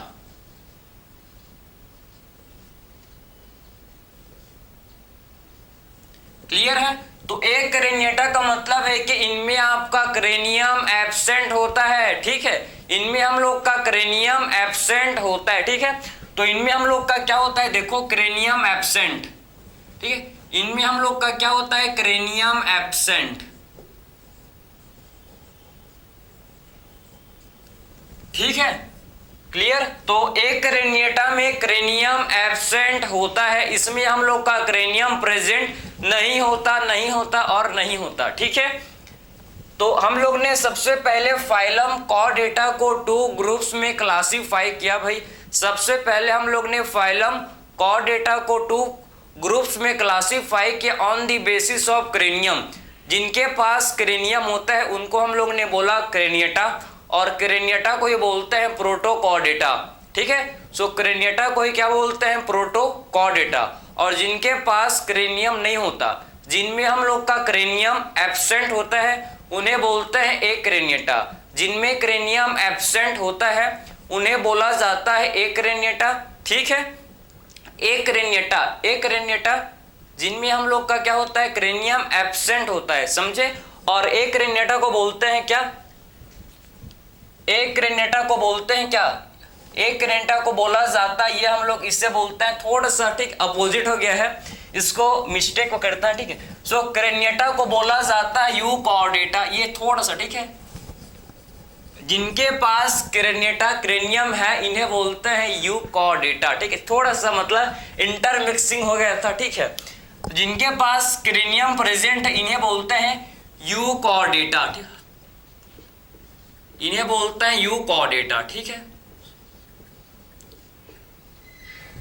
क्लियर है। तो एक्रेनिएटा का मतलब है कि इनमें आपका क्रेनियम एब्सेंट होता है, ठीक है, इनमें हम लोग का क्रेनियम एब्सेंट होता है, ठीक है। तो इनमें हम लोग का क्या होता है, देखो, क्रेनियम एब्सेंट, ठीक है, इनमें हम लोग का क्या होता है, क्रेनियम एब्सेंट। ठीक है, क्लियर। तो एक क्रेनिएटा में क्रेनियम एब्सेंट होता है, इसमें हम लोग का क्रेनियम प्रेजेंट नहीं होता, नहीं होता और नहीं होता। ठीक है, तो हम लोग ने सबसे पहले फाइलम कॉर्डेटा को 2 ग्रुप्स में क्लासिफाई किया भाई। सबसे पहले हम लोग ने फाइलम कॉर्डेटा को 2 ग्रुप्स में क्लासिफाई किया on the basis of cranium. जिनके पास क्रेनियम होता है उनको हम लोग ने बोला क्रेनिएटा, और क्रेनिएटा को ये बोलते हैं प्रोटोकॉर्डेटा। ठीक है, सो क्रेनिएटा को ही क्या बोलते हैं, प्रोटोकॉर्डेटा। और जिनके पास क्रेनियम नहीं होता, जिनमें हम लोग का क्रेनियम एब्सेंट होता है, उन्हें बोलते हैं एक्रेनिएटा। जिनमें क्रेनियम एब्सेंट होता है उन्हें बोला जाता है एक्रेनिएटा। ठीक है, एक्रेनिएटा, एक्रेनिएटा जिनमें हम लोग का क्या होता है, क्रेनियम एब्सेंट होता है, समझे। और एक्रेनिएटा को बोलते हैं क्या, एक्रेनिएटा को बोलते हैं क्या, एक्रेनिएटा को बोला जाता है, ये हम लोग इससे बोलते हैं, थोड़ा सा ठीक अपोजिट हो गया है, इसको मिस्टेक को करता है। ठीक है, सो क्रेनिएटा को बोला जाता है यूकॉर्डेटा, ये थोड़ा सा ठीक है। जिनके पास क्रेनिएटा क्रेनियम है इन्हें बोलते हैं यूकॉर्डेटा। ठीक है, थोड़ा सा मतलब इंटरमिक्सिंग हो गया था। ठीक है, जिनके पास क्रेनियम प्रेजेंट है इन्हें बोलते हैं यूकॉर्डेटा। ठीक है, इन्हें बोलते हैं यूकॉर्डेटा। ठीक है,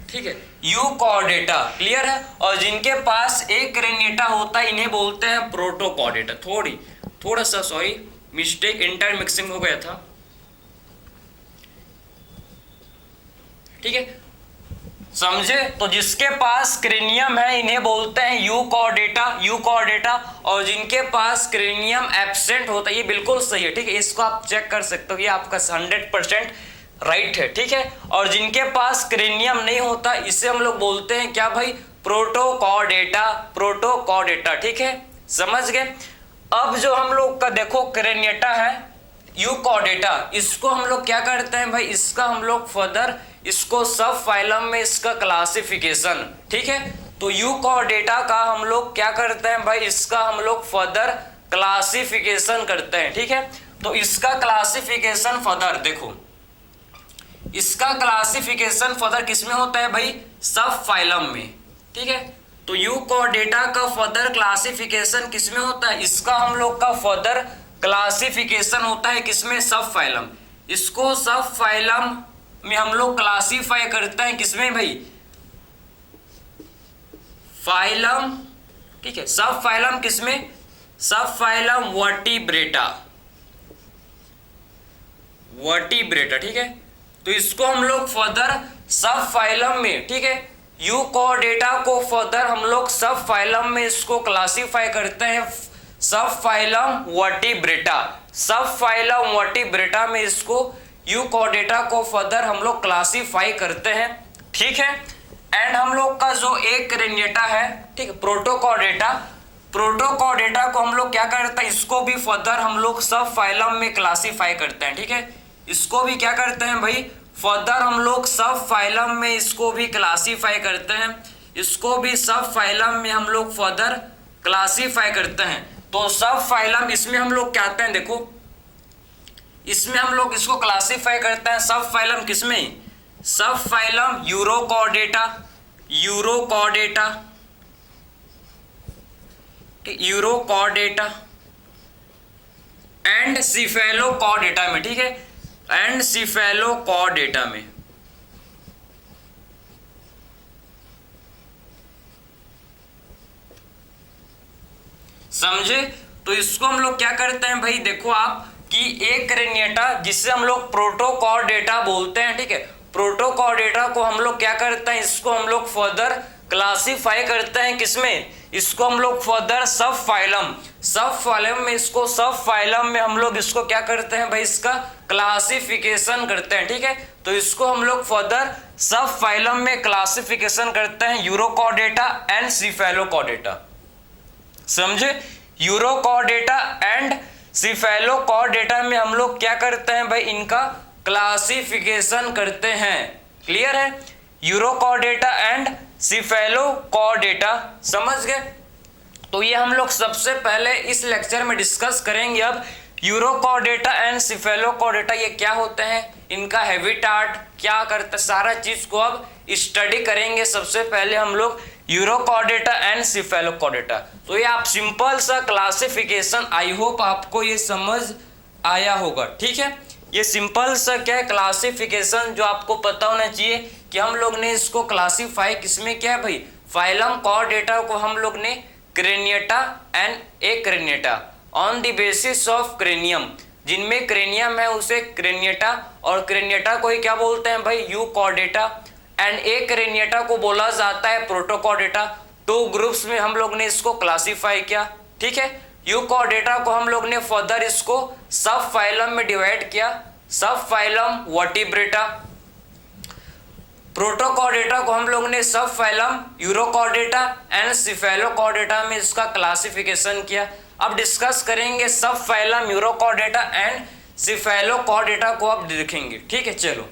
ठीक है, यूकॉर्डेटा, क्लियर है। और जिनके पास एक क्रेनिएटा होता है इन्हें बोलते हैं प्रोटोकॉर्डेटा। थोड़ा सा सॉरी मिस्टेक, इंटरमिक्सिंग हो गया था। ठीक है, समझे। तो जिसके पास क्रेनियम है इन्हें बोलते हैं यूकॉर्डेटा, यूकॉर्डेटा। और जिनके पास क्रेनियम एब्सेंट होता है, ये बिल्कुल सही है। ठीक है, इसको आप चेक कर सकते हो, ये आपका 100% राइट है। ठीक है, और जिनके पास क्रेनियम नहीं होता इसे हम लोग बोलते हैं क्या भाई, प्रोटोकॉर्डेटा, प्रोटोकॉर्डेटा। ठीक है, समझ गए। अब जो हम लोग का देखो क्रेनिएटा है यूकॉर्डेटा, इसको हम लोग क्या करते हैं भाई, इसका हम लोग फर्दर इसको सब फाइलम में इसका क्लासिफिकेशन। ठीक है, तो यूकॉर्डेटा का हम लोग क्या करते हैं भाई, इसका हम लोग फर्दर क्लासिफिकेशन करते हैं। ठीक है, तो इसका क्लासिफिकेशन फर्दर देखो, इसका क्लासिफिकेशन फर्दर किसमें होता है भाई, सब फाइलम में। ठीक है, तो यूकॉर्डेटा का फर्दर क्लासिफिकेशन किसमें होता है, इसका हम लोग का फर्दर क्लासिफिकेशन होता है किसमें, सब फाइलम। इसको सब फाइलम में हम लोग क्लासिफाई करते हैं किसमें भाई, फाइलम। ठीक है, सब फाइलम किसमें, सब फाइलम वर्टिब्रेटा, वर्टिब्रेटा। ठीक है, तो इसको हम लोग फर्दर सब फाइलम में, ठीक है, यूकॉर्डेटा को फर्दर हम लोग सब फाइलम में इसको क्लासिफाई करते हैं सब फाइलम वर्टिब्रेटा, सब फाइलम वर्टिब्रेटा में इसको यूकॉर्डेटा को फर्दर हम लोग क्लासिफाई करते हैं। ठीक है, एंड हम लोग का जो एक क्रेनिएटा है, ठीक है, प्रोटोकॉर्डेटा, प्रोटोकॉर्डेटा को हम लोग क्या करते हैं, इसको भी फर्दर हम लोग सब फाइलम में क्लासिफाई करते हैं। ठीक है, इसको भी क्या करते हैं भाई, फर्दर हम लोग सब फाइलम में इसको भी क्लासिफाई करते हैं, इसको भी सब फाइलम में हम लोग फर्दर क्लासिफाई करते हैं। तो सब फाइलम इसमें हम लोग क्या आते हैं, देखो इसमें हम लोग इसको क्लासिफाई करते हैं सब फाइलम किसमें, सब phylum urochordata, urochordata, urochordata and cephalochordata में। ठीक है, एंड सिफेलोकॉर्डेटा में। समझे। तो इसको हम लोग क्या करते हैं भाई, देखो आप कि एक क्रेनिएटा जिसे हम लोग प्रोटोकॉर्डेटा बोलते हैं। ठीक है, प्रोटोकॉर्डेटा को हम लोग क्या करते हैं, इसको हम लोग फर्दर क्लासिफाई करते हैं किसमें, इसको हम लोग फर्दर सब फाइलम, सब फाइलम में, इसको सब फाइलम में हम लोग इसको क्या करते हैं भाई, इसका क्लासिफिकेशन करते हैं। ठीक है, तो इसको हम लोग फर्दर सब फाइलम में क्लासिफिकेशन करते हैं यूरोकॉर्डेटा एंड सिफेलोकॉर्डेटा। समझे, यूरोकॉर्डेटा एंड सिफेलोकॉर्डेटा में हम लोग क्या करते हैं भाई, इनका क्लासिफिकेशन करते हैं। क्लियर है, यूरोकॉर्डेटा एंड सिफेलोकॉर्डेटा। समझ गए? तो ये हम लोग सबसे पहले इस लेक्चर में डिस्कस करेंगे। अब यूरोकॉर्डेटा एंड सिफेलोकॉर्डेटा ये क्या होते हैं, इनका हैबिटाट क्या करता, सारा चीज को अब स्टडी करेंगे। सबसे पहले हम लोग यूरोकॉर्डेटा एंड सिफेलोकॉर्डेटा। तो ये आप सिंपल सा क्लासिफिकेशन, आई होप आपको ये समझ आया होगा। ठीक है, ये सिंपल सा क्या है क्लासिफिकेशन, जो आपको पता होना चाहिए कि हम लोग ने इसको क्लासीफाई किसमें किया है भाई, फाइलम कॉर्डेटा को हम लोग ने craniata and acraniata on the basis of cranium. जिनमें क्रेनियम है उसे क्रेनियटा, और क्रेनियटा को ही क्या बोलते हैं भाई, यूकॉर्डेटा, एंड एक्रेनियटा को बोला जाता है प्रोटोकॉर्डेटा। टू ग्रुप्स में हम लोग ने इसको क्लासीफाई किया। ठीक है, यूकॉर्डेटा को हम लोग ने फर्दर इसको सब फाइलम में डिवाइड किया, सब फाइलम वर्टिब्रेटा। प्रोटोकॉर्डेटा को हम लोग ने सब फाइलम यूरोकॉर्डेटा एंड सिफेलोकॉर्डेटा में इसका क्लासिफिकेशन किया। अब डिस्कस करेंगे सब फाइलम यूरोकॉर्डेटा एंड सिफेलोकॉर्डेटा को अब देखेंगे। ठीक है, चलो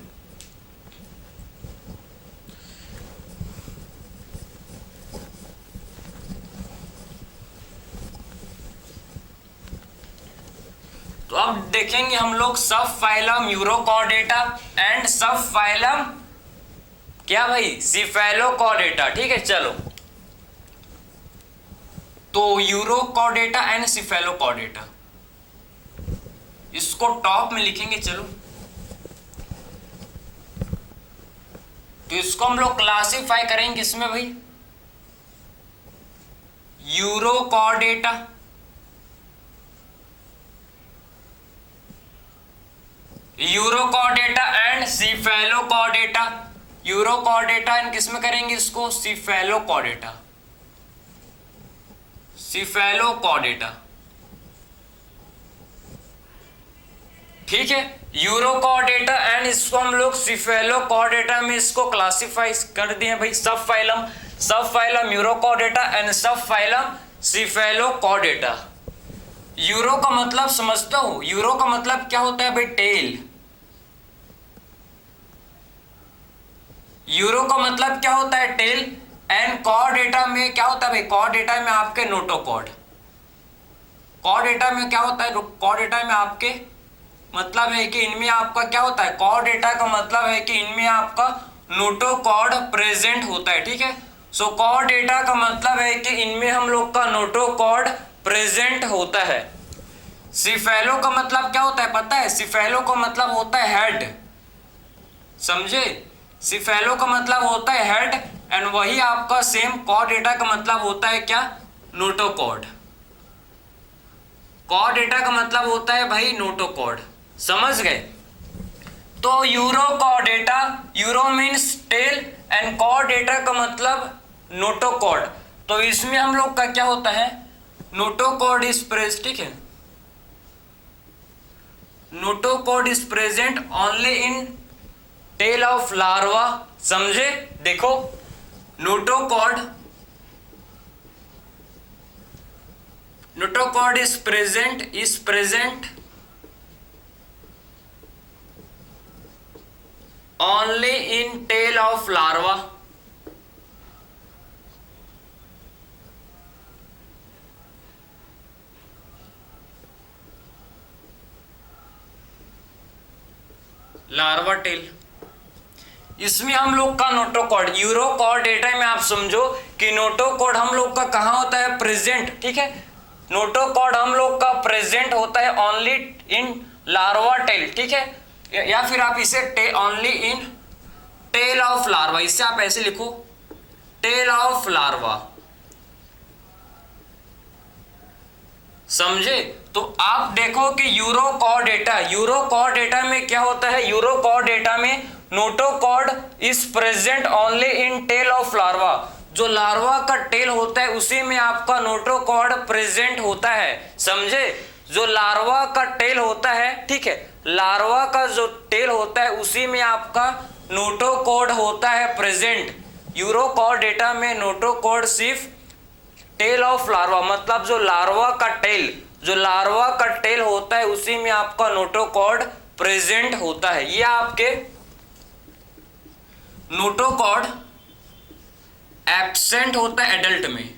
तो अब देखेंगे हम लोग सब फाइलम यूरोकॉर्डेटा एंड सब फाइलम क्या भाई, सिफेलोकॉर्डेटा। ठीक है, चलो तो यूरोकॉर्डेटा एंड सिफेलोकॉर्डेटा इसको टॉप में लिखेंगे। चलो तो इसको हम लोग क्लासीफाई करेंगे किसमें भाई, urochordata, urochordata and cephalochordata. Urochordata and किसमें करेंगे इसको, सिफेलोकॉर्डेटा, सिफेलोकॉर्डेटा। ठीक है, यूरोकॉर्डेटा एंड इसको हम लोग सिफेलोकॉर्डेटा में इसको क्लासीफाई कर दिए भाई। सब फाइलम यूरोकॉर्डेटा एंड सब फाइलम सिफेलोकॉर्डेटा। यूरो का मतलब समझता हूं, यूरो का मतलब क्या होता है भाई, टेल। यूरो का मतलब क्या होता है, टेल। एंड कॉर्डेटा में क्या होता है भाई, कॉर्डेटा में आपके नोटोकॉर्ड। कॉर्डेटा में क्या होता है, कॉर्डेटा में आपके मतलब है कि इनमें आपका क्या होता है, कॉर्डेटा का मतलब है कि इनमें आपका नोटोकॉर्ड प्रेजेंट होता है। ठीक है, सो कॉर्डेटा का मतलब है कि इनमें हम लोग का नोटोकॉर्ड प्रेजेंट होता है। सिफेलो का मतलब क्या होता है पता है, सिफेलो का मतलब होता है हेड। समझे, सिफेलो का मतलब होता है हेड, एंड वही आपका सेम कॉर्डेटा का मतलब होता है क्या, नोटोकॉर्ड। कॉर्डेटा का मतलब होता है भाई नोटोकॉर्ड। समझ गए? तो Urochordata, uro means tail and Chordata का मतलब नोटोकॉर्ड। तो इसमें हम लोग का क्या होता है, नोटोकॉर्ड इज प्रेजेंट। ठीक है, notochord is present only in tail of larva. समझे, देखो notochord is present only in tail of larva. Larva tail, इसमें हम लोग का नोटोकॉर्ड, यूरोकॉर्डेटा में आप समझो कि नोटोकॉर्ड हम लोग का कहां होता है, प्रेजेंट। ठीक है, नोटोकॉर्ड हम लोग का प्रेजेंट होता है ओनली इन लार्वा टेल। ठीक है, या फिर आप इसे only in tail of larva, इससे आप ऐसे लिखो, टेल ऑफ लार्वा। समझे? तो आप देखो कि यूरोकॉर्डेटा में क्या होता है, यूरोकॉर्डेटा में notochord is present only in tail of larva. जो लार्वा का टेल होता है उसी में आपका नोटोकॉर्ड प्रेजेंट होता है। समझे, जो लार्वा का टेल होता है, ठीक है, लार्वा का जो टेल होता है उसी में आपका नोटोकॉर्ड होता है प्रेजेंट। यूरोकॉर्डेटा में नोटोकॉर्ड सिर्फ टेल ऑफ लार्वा, मतलब जो लार्वा का टेल होता है उसी में आपका नोटोकॉर्ड प्रेजेंट होता है। ये आपके नोटोकॉर्ड एब्सेंट होता है एडल्ट में,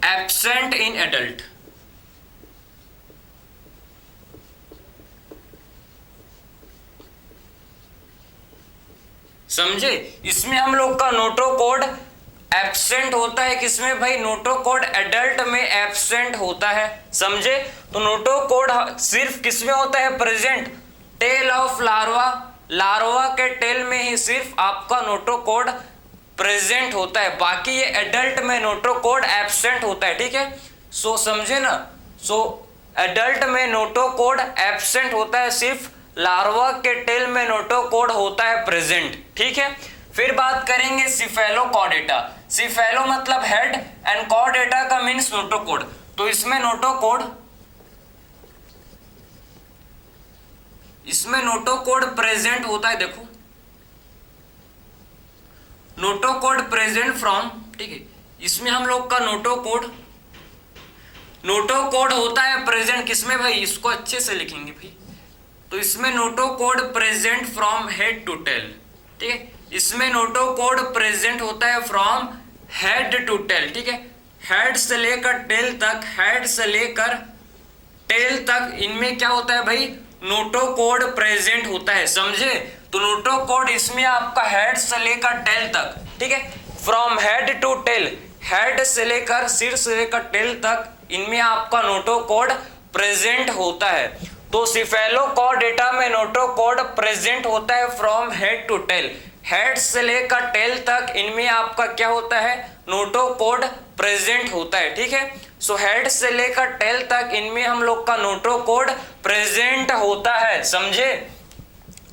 एब्सेंट इन एडल्ट। समझे? इसमें हम लोग का नोटोकोड एब्सेंट होता है, किसमें भाई? नोटोकोड एडल्ट में एब्सेंट होता है। समझे? तो नोटोकोड सिर्फ किसमें होता है? Present tail of larva, larva के टेल में ही सिर्फ आपका नोटोकोड प्रेजेंट होता है, बाकी ये एडल्ट में नोटोकोड एब्सेंट होता है। ठीक है, सो समझे ना? सो एडल्ट में नोटोकोड एब्सेंट होता है, सिर्फ लार्वा के टेल में नोटोकोड होता है प्रेजेंट। ठीक है, फिर बात करेंगे सिफेलोकॉर्डेटा। सिफेलो मतलब हेड एंड कॉर्डेटा का मीन्स नोटोकोड। तो इसमें नोटोकोड प्रेजेंट होता है। देखो, नोटोकोड प्रेजेंट फ्रॉम, ठीक है, इसमें हम लोग का नोटोकोड होता है प्रेजेंट किसमें भाई? इसको अच्छे से लिखेंगे भाई। तो इसमें notochord present from head to tail. ठीक है, इसमें नोटोकोड प्रेजेंट होता है फ्रॉम हेड टू टेल। ठीक है, हेड से लेकर टेल तक, हेड से लेकर टेल तक इनमें क्या होता है भाई? नोटोकोड प्रेजेंट होता है। समझे? तो नोटोकोड इसमें आपका हेड से लेकर टेल तक, ठीक है, from head to tail, head से लेकर, सिर से लेकर टेल तक इनमें आपका नोटोकोड प्रेजेंट होता है। तो सिफेलोकॉर्डेटा में नोटोकोड प्रेजेंट होता है from head to tail, head से लेकर टेल तक इनमें आपका क्या होता है? नोटोकोड प्रेजेंट होता है। ठीक है, सो हेड से लेकर टेल तक इनमें हम लोग का नोटोकोड प्रेजेंट होता है। समझे?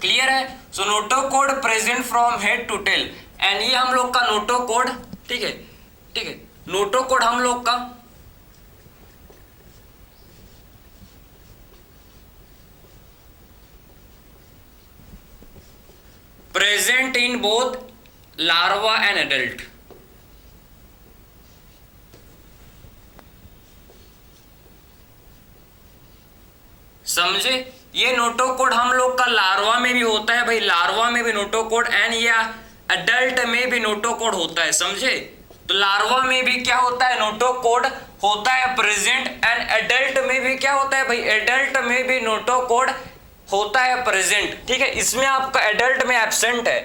क्लियर है? So notochord present from head to tail, and ये हम लोग का नोटोकोड, ठीक है, ठीक है, नोटोकोड हम लोग का present in both larva and adult. समझे? ये नोटोकोड हम लोग का लार्वा में भी होता है भाई, लार्वा में भी नोटोकोड, एंड या एडल्ट में भी नोटोकोड होता है। समझे? तो लार्वा में भी क्या होता है? नोटोकोड होता है प्रेजेंट, एंड एडल्ट में भी क्या होता है भाई? एडल्ट में भी नोटोकोड होता है प्रेजेंट। ठीक है, इसमें आपका एडल्ट में एब्सेंट है।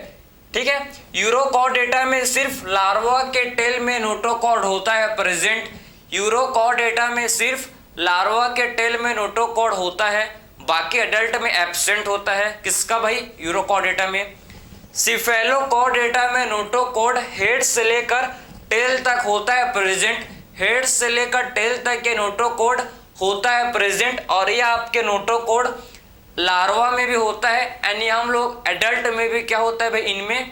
ठीक है, यूरोकॉर्डेटा में सिर्फ लार्वा के टेल में नोटोकोड होता है प्रेजेंट, यूरोकॉर्डेटा में सिर्फ लार्वा के टेल में नोटोकोड होता है, बाकी एडल्ट में एब्सेंट होता है। किसका भाई? यूरोकॉर्डेटा में। सिफेलोकॉर्डेटा में नोटोकोड हेड से लेकर टेल तक होता है प्रेजेंट, हेड से लेकर टेल तक के नोटोकोड होता है प्रेजेंट, और ये आपके नोटोकोड लार्वा में भी होता है, एंड ये हम लोग एडल्ट में भी क्या होता है भाई? इनमें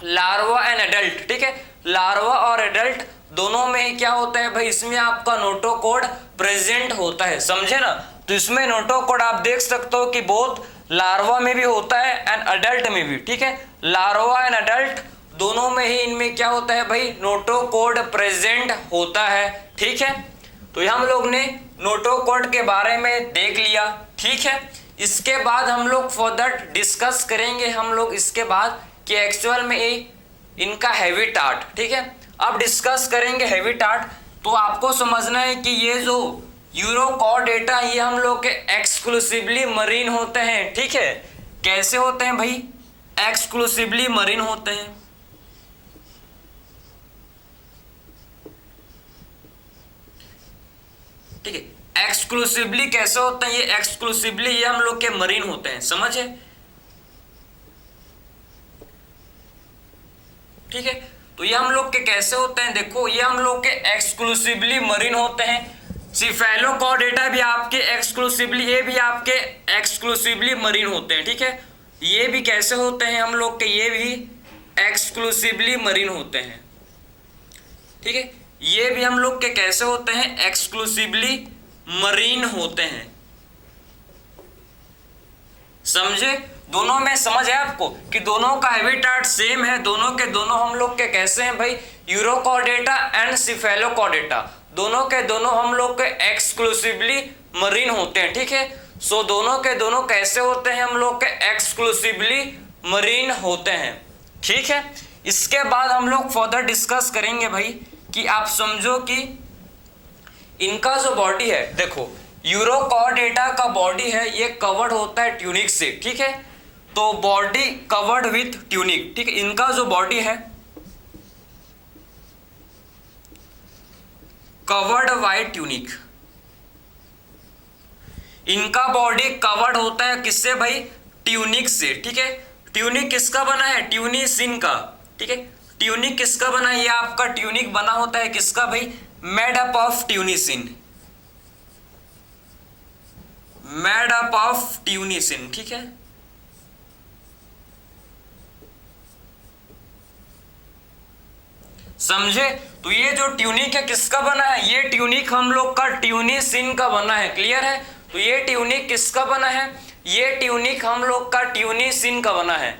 लार्वा एंड एडल्ट, ठीक है, लार्वा और एडल्ट दोनों में ही क्या होता है भाई? इसमें आपका नोटोकोड प्रेजेंट होता है। समझे ना? तो इसमें नोटोकोड आप देख सकते हो कि बोथ लार्वा में भी होता है एंड एडल्ट में भी। ठीक है, लार्वा एंड एडल्ट दोनों में ही इनमें क्या होता है भाई? नोटोकोड प्रेजेंट होता है। ठीक है, तो ये हम लोग ने नोटोकोड के बारे में देख लिया। ठीक है, इसके बाद हम लोग फर्दर डिस्कस करेंगे हम लोग इसके बाद कि एक्चुअल में इनका हैबिटाट। ठीक है, अब डिस्कस करेंगे हैबिटाट। तो आपको समझना है कि ये जो यूरोकॉर्डेटा ये हम लोग के एक्सक्लूसिवली मरीन होते हैं। ठीक है, कैसे होते हैं भाई? एक्सक्लूसिवली मरीन होते हैं। ठीक है, एक्सक्लूसिवली कैसे होते हैं? ये एक्सक्लूसिवली ये हम लोग के मरीन होते हैं। समझे? ठीक है, तो ये हम लोग के कैसे होते हैं? देखो, ये हम लोग के एक्सक्लूसिवली मरीन होते हैं। सिफेलोकॉर्डेटा भी आपके एक्सक्लूसिवली, ये भी आपके एक्सक्लूसिवली मरीन होते हैं। ठीक है, ये भी कैसे होते हैं हम लोग के? ये भी एक्सक्लूसिवली मरीन होते हैं। ठीक है, ये भी हम लोग के कैसे होते हैं? एक्सक्लूसिवली मरीन होते हैं। समझे? दोनों में समझ है आपको कि दोनों का हैबिटाट सेम है, दोनों के दोनों हम लोग के कैसे हैं भाई? यूरोकॉर्डेटा एंड सिफेलोकॉर्डेटा दोनों के दोनों हम लोग के एक्सक्लूसिवली मरीन होते हैं। ठीक है, सो दोनों के दोनों कैसे होते हैं? हम लोग के एक्सक्लूसिवली मरीन होते हैं। ठीक है। इसके बाद हम लोग फर्दर डिस्कस करेंगे भाई कि आप समझो कि इनका जो बॉडी है, देखो यूरोकॉर्डेटा का बॉडी है ये कवर्ड होता है ट्यूनिक से, ठीक है। तो बॉडी कवर्ड विथ ट्यूनिक, ठीक है। इनका जो बॉडी है कवर्ड बाय ट्यूनिक, इनका बॉडी कवर्ड होता है किससे भाई? ट्यूनिक से, ठीक है। ट्यूनिक किसका बना है? ट्यूनिसिन का, ठीक है। ट्यूनिक किसका बना है? ये आपका ट्यूनिक बना होता है किसका भाई? Made up of ट्यूनिसिन, made up of ट्यूनिसिन, ठीक है। समझे? तो ये जो ट्यूनिक है किसका बना है? ये ट्यूनिक हम लोग का ट्यूनिसिन का बना है, क्लियर है। तो ये ट्यूनिक किसका बना है? ये ट्यूनिक हम लोग का ट्यूनिसिन का बना है,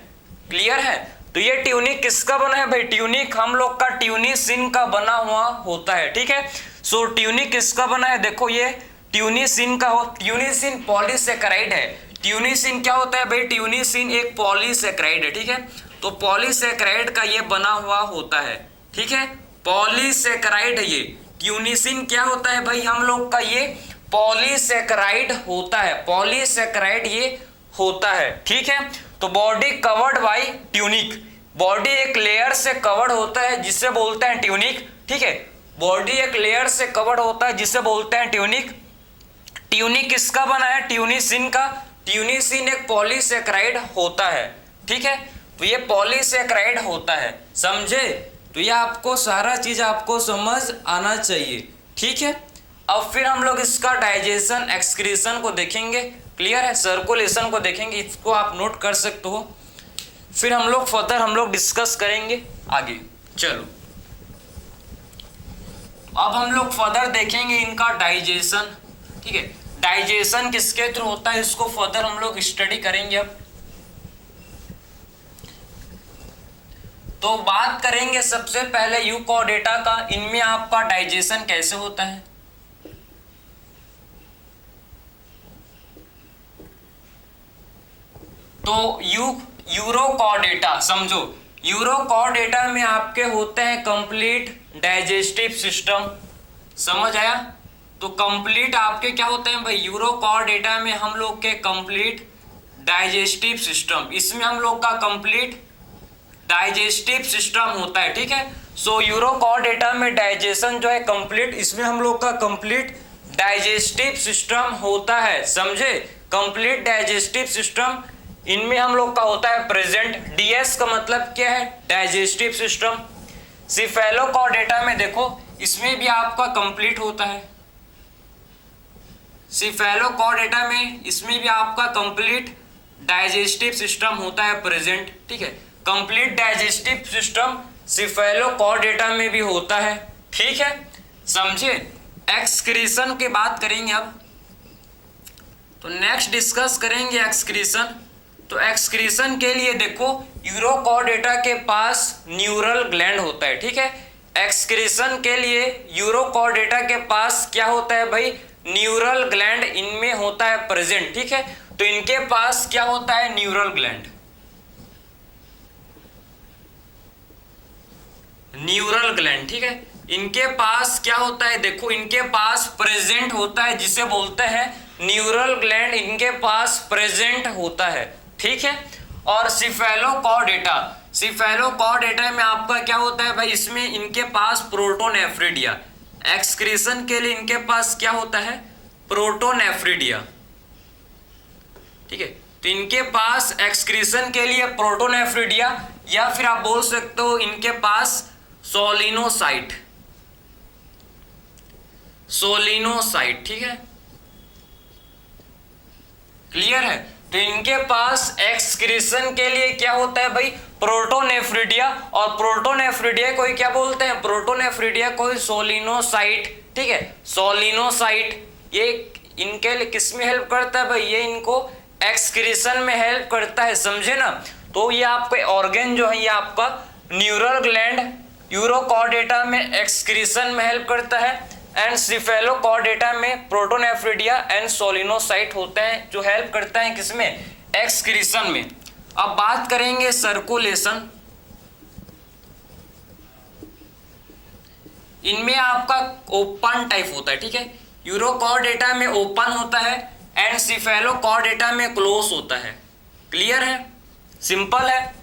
क्लियर है। तो ये ट्यूनिक किसका बना है भाई? ट्यूनिक हम लोग का ट्यूनिसिन का बना हुआ होता है, ठीक है। सो ट्यूनिक किसका बना है? देखो ये ट्यूनिसिन का हो, ट्यूनिसिन पॉलीसेकेराइड है। ट्यूनिसिन क्या होता है भाई? ट्यूनिसिन एक पॉलीसेकेराइड है, ठीक है। तो पॉलीसेकेराइड का ये बना हुआ होता है, ठीक है। पॉलीसेकेराइड है ये। ट्यूनिसिन क्या होता है भाई? हम लोग का ये पॉलीसेकेराइड होता है, पॉलीसेकेराइड ये होता है, ठीक है। तो body covered by tunic, body एक लेयर से कवर्ड होता है जिसे बोलते हैं ट्यूनिक, ठीक है। बॉडी एक लेयर से कवर्ड होता है जिसे बोलते हैं ट्यूनिक। ट्यूनिक किसका बना है? ट्यूनिसिन का। ट्यूनिसिन एक पॉलीसेकेराइड होता है, ठीक है। तो ये पॉलीसेकेराइड होता है, समझे? तो ये आपको सारा चीज आपको समझ आना चाहिए, ठीक है। अब फिर हम लोग इसका डाइजेशन एक्सक्रीशन को देखेंगे, क्लियर है। सर्कुलेशन को देखेंगे, इसको आप नोट कर सकते हो। फिर हम लोग फर्दर हम लोग डिस्कस करेंगे आगे। चलो अब हम लोग फर्दर देखेंगे इनका डाइजेशन, ठीक है। डाइजेशन किसके थ्रू होता है इसको फर्दर हम लोग स्टडी करेंगे। अब तो बात करेंगे सबसे पहले यूकॉर्डेटा का, इनमें आपका डाइजेशन कैसे होता है। तो यूरोकॉर्डेटा समझो, यूरोकॉर्डेटा में आपके होते हैं कंप्लीट डाइजेस्टिव सिस्टम, समझ आया। तो कंप्लीट आपके क्या होते हैं भाई? यूरोकॉर्डेटा में हम लोग के कंप्लीट डाइजेस्टिव सिस्टम, इसमें हम लोग का कंप्लीट डाइजेस्टिव सिस्टम होता है, ठीक है। सो यूरोकॉर्डेटा में डाइजेशन जो है कंप्लीट, इसमें हम लोग का कंप्लीट डाइजेस्टिव सिस्टम होता है, समझे। कंप्लीट डाइजेस्टिव सिस्टम इनमें हम लोग का होता है प्रेजेंट। डीएस का मतलब क्या है? Digestive system. सिफेलोकॉर्डेटा में देखो इसमें भी आपका कंप्लीट होता है। सिफेलोकॉर्डेटा में इसमें भी आपका कंप्लीट डाइजेस्टिव सिस्टम होता है प्रेजेंट, ठीक है। कंप्लीट डाइजेस्टिव सिस्टम सिफेलोकॉर्डेटा में भी होता है, ठीक है, समझे। एक्सक्रीशन की बात करेंगे अब, तो नेक्स्ट डिस्कस करेंगे एक्सक्रीशन। तो एक्सक्रीशन के लिए देखो यूरोकॉर्डेटा के पास न्यूरल ग्लैंड होता है, ठीक है। एक्सक्रीशन के लिए यूरोकॉर्डेटा के पास क्या होता है भाई? न्यूरल ग्लैंड इनमें होता है प्रेजेंट, ठीक है। तो इनके पास क्या होता है? न्यूरल ग्लैंड, न्यूरल ग्लैंड, ठीक है। इनके पास क्या होता है? देखो इनके पास प्रेजेंट होता है जिसे बोलते हैं न्यूरल ग्लैंड, इनके पास प्रेजेंट होता है, ठीक है। और सिफेलोकॉर्डेटा, सिफेलोकॉर्डेटा में आपका क्या होता है भाई? इसमें इनके पास प्रोटोनेफ्रिडिया, एक्सक्रीशन के लिए इनके पास क्या होता है? प्रोटोनेफ्रिडिया, ठीक है। तो इनके पास एक्सक्रीशन के लिए प्रोटोनेफ्रिडिया, या फिर आप बोल सकते हो इनके पास सोलिनोसाइट, सोलिनोसाइट, ठीक है, क्लियर है। तो इनके पास एक्सक्रीशन के लिए क्या होता है भाई? प्रोटोनेफ्रिडिया, और प्रोटोनेफ्रिडिया को क्या बोलते हैं? प्रोटोनेफ्रिडिया को सोलिनोसाइट, ठीक है, सोलिनोसाइट। ये इनके लिए किस में हेल्प करता है भाई? ये इनको एक्सक्रीशन में हेल्प करता है, समझे ना। तो ये आपके ऑर्गन जो है ये आपका न्यूरल ग्लैंड यूरोकॉर्डेटा में एक्सक्रीशन में हेल्प करता है, एंड सिफेलोकॉर्डेटा में प्रोटोनेफ्रिडिया एंड सोलिनोसाइट होते हैं जो हेल्प करता है किसमें? एक्सक्रीशन में। अब बात करेंगे सर्कुलेशन, इनमें आपका ओपन टाइप होता है, ठीक है। यूरोकॉर्डेटा में ओपन होता है एंड सिफेलोकॉर्डेटा में क्लोज होता है। क्लियर है, सिंपल है।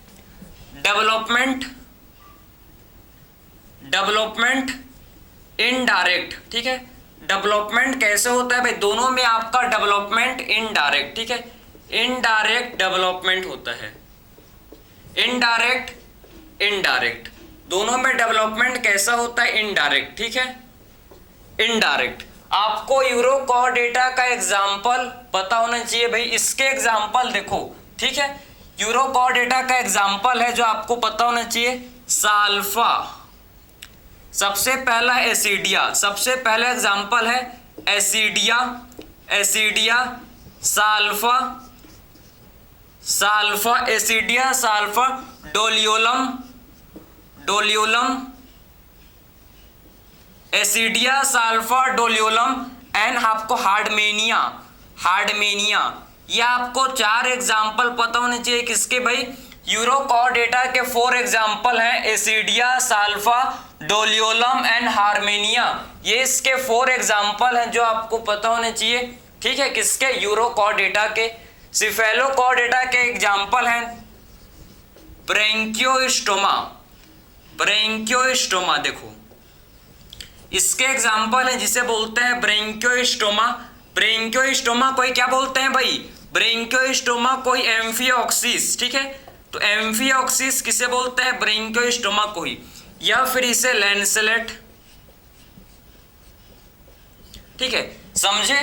डेवलपमेंट इनडायरेक्ट, ठीक है। डेवलपमेंट कैसे होता है भाई, दोनों में आपका डेवलपमेंट इनडायरेक्ट, ठीक है। इनडायरेक्ट डेवलपमेंट होता है, इनडायरेक्ट दोनों में डेवलपमेंट कैसा होता है, इनडायरेक्ट, ठीक है। इनडायरेक्ट आपको यूरोकॉर्डेटा का एग्जाम्पल पता होना चाहिए भाई। इसके एग्जाम्पल देखो, ठीक है। यूरोकॉर्डेटा का एग्जाम्पल है जो आपको पता होना चाहिए, साल्फा, सबसे पहला एसिडिया, सबसे पहला एग्जाम्पल है एसिडिया, साल्फा, एसिडिया, साल्फा, डोलियोलम, एसिडिया, साल्फा, डोलियोलम एंड आपको हार्डमेनिया, ये आपको 4 एग्जाम्पल पता होने चाहिए किसके भाई, यूरोकॉर्डेटा के 4 एग्जाम्पल हैं, एसिडिया, साल्फा, डोलियोलम एंड हार्मेनिया। ये इसके 4 एग्जाम्पल हैं जो आपको पता होने चाहिए, ठीक है, किसके, यूरोकॉर्डेटा के। सिफेलोकॉर्डेटा के एग्जाम्पल हैं ब्रेंकियोस्टोमा, देखो इसके एग्जाम्पल है जिसे बोलते हैं ब्रेंकियोस्टोमा कोई क्या बोलते हैं भाई, ब्रेंकियोस्टोमा कोई एम्फियोक्सिस, ठीक है। तो एम्फियोक्सिस किसे बोलते हैं, ब्रेंकियोस्टोमा कोई, या फिर इसे लैंसलेट, ठीक है, समझे,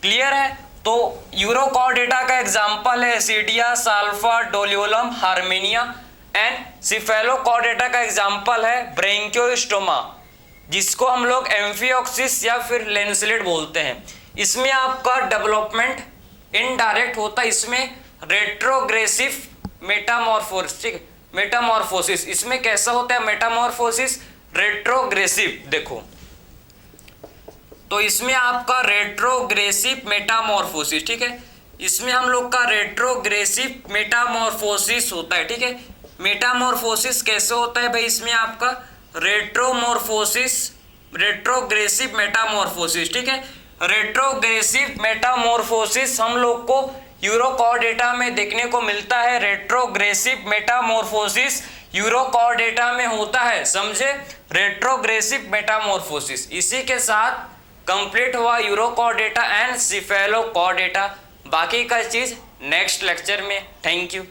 क्लियर है। तो यूरोकॉर्डेटा का एग्जाम्पल है एसिडिया, साल्फा, डोलियोलम, हार्मेनिया एंड सिफेलोकॉर्डेटा का एग्जाम्पल है ब्रेंकियोस्टोमा, जिसको हम लोग एम्फियोक्सिस या फिर लैंसलेट बोलते हैं। इसमें आपका डेवलपमेंट इनडायरेक्ट होता है, इसमें रेट्रोग्रेसिव मेटामॉर्फोसिस, ठीक है, मेटामॉर्फोसिस इसमें कैसा होता है, मेटामॉर्फोसिस रेट्रोग्रेसिव, देखो तो इसमें आपका रेट्रोग्रेसिव मेटामॉर्फोसिस, ठीक है, इसमें हम लोग का रेट्रोग्रेसिव मेटामॉर्फोसिस होता है, ठीक है। मेटामॉर्फोसिस कैसे होता है भाई, इसमें आपका रेट्रोग्रेसिव मेटामॉर्फोसिस, ठीक है। रेट्रोग्रेसिव मेटामॉर्फोसिस हम लोग को यूरोकॉर्डेटा में देखने को मिलता है। रेट्रोग्रेसिव मेटामॉर्फोसिस यूरोकॉर्डेटा में होता है, समझे, रेट्रोग्रेसिव मेटामॉर्फोसिस। इसी के साथ कंप्लीट हुआ यूरोकॉर्डेटा एंड सिफेलोकॉर्डेटा। बाकी का चीज नेक्स्ट लेक्चर में। Thank you.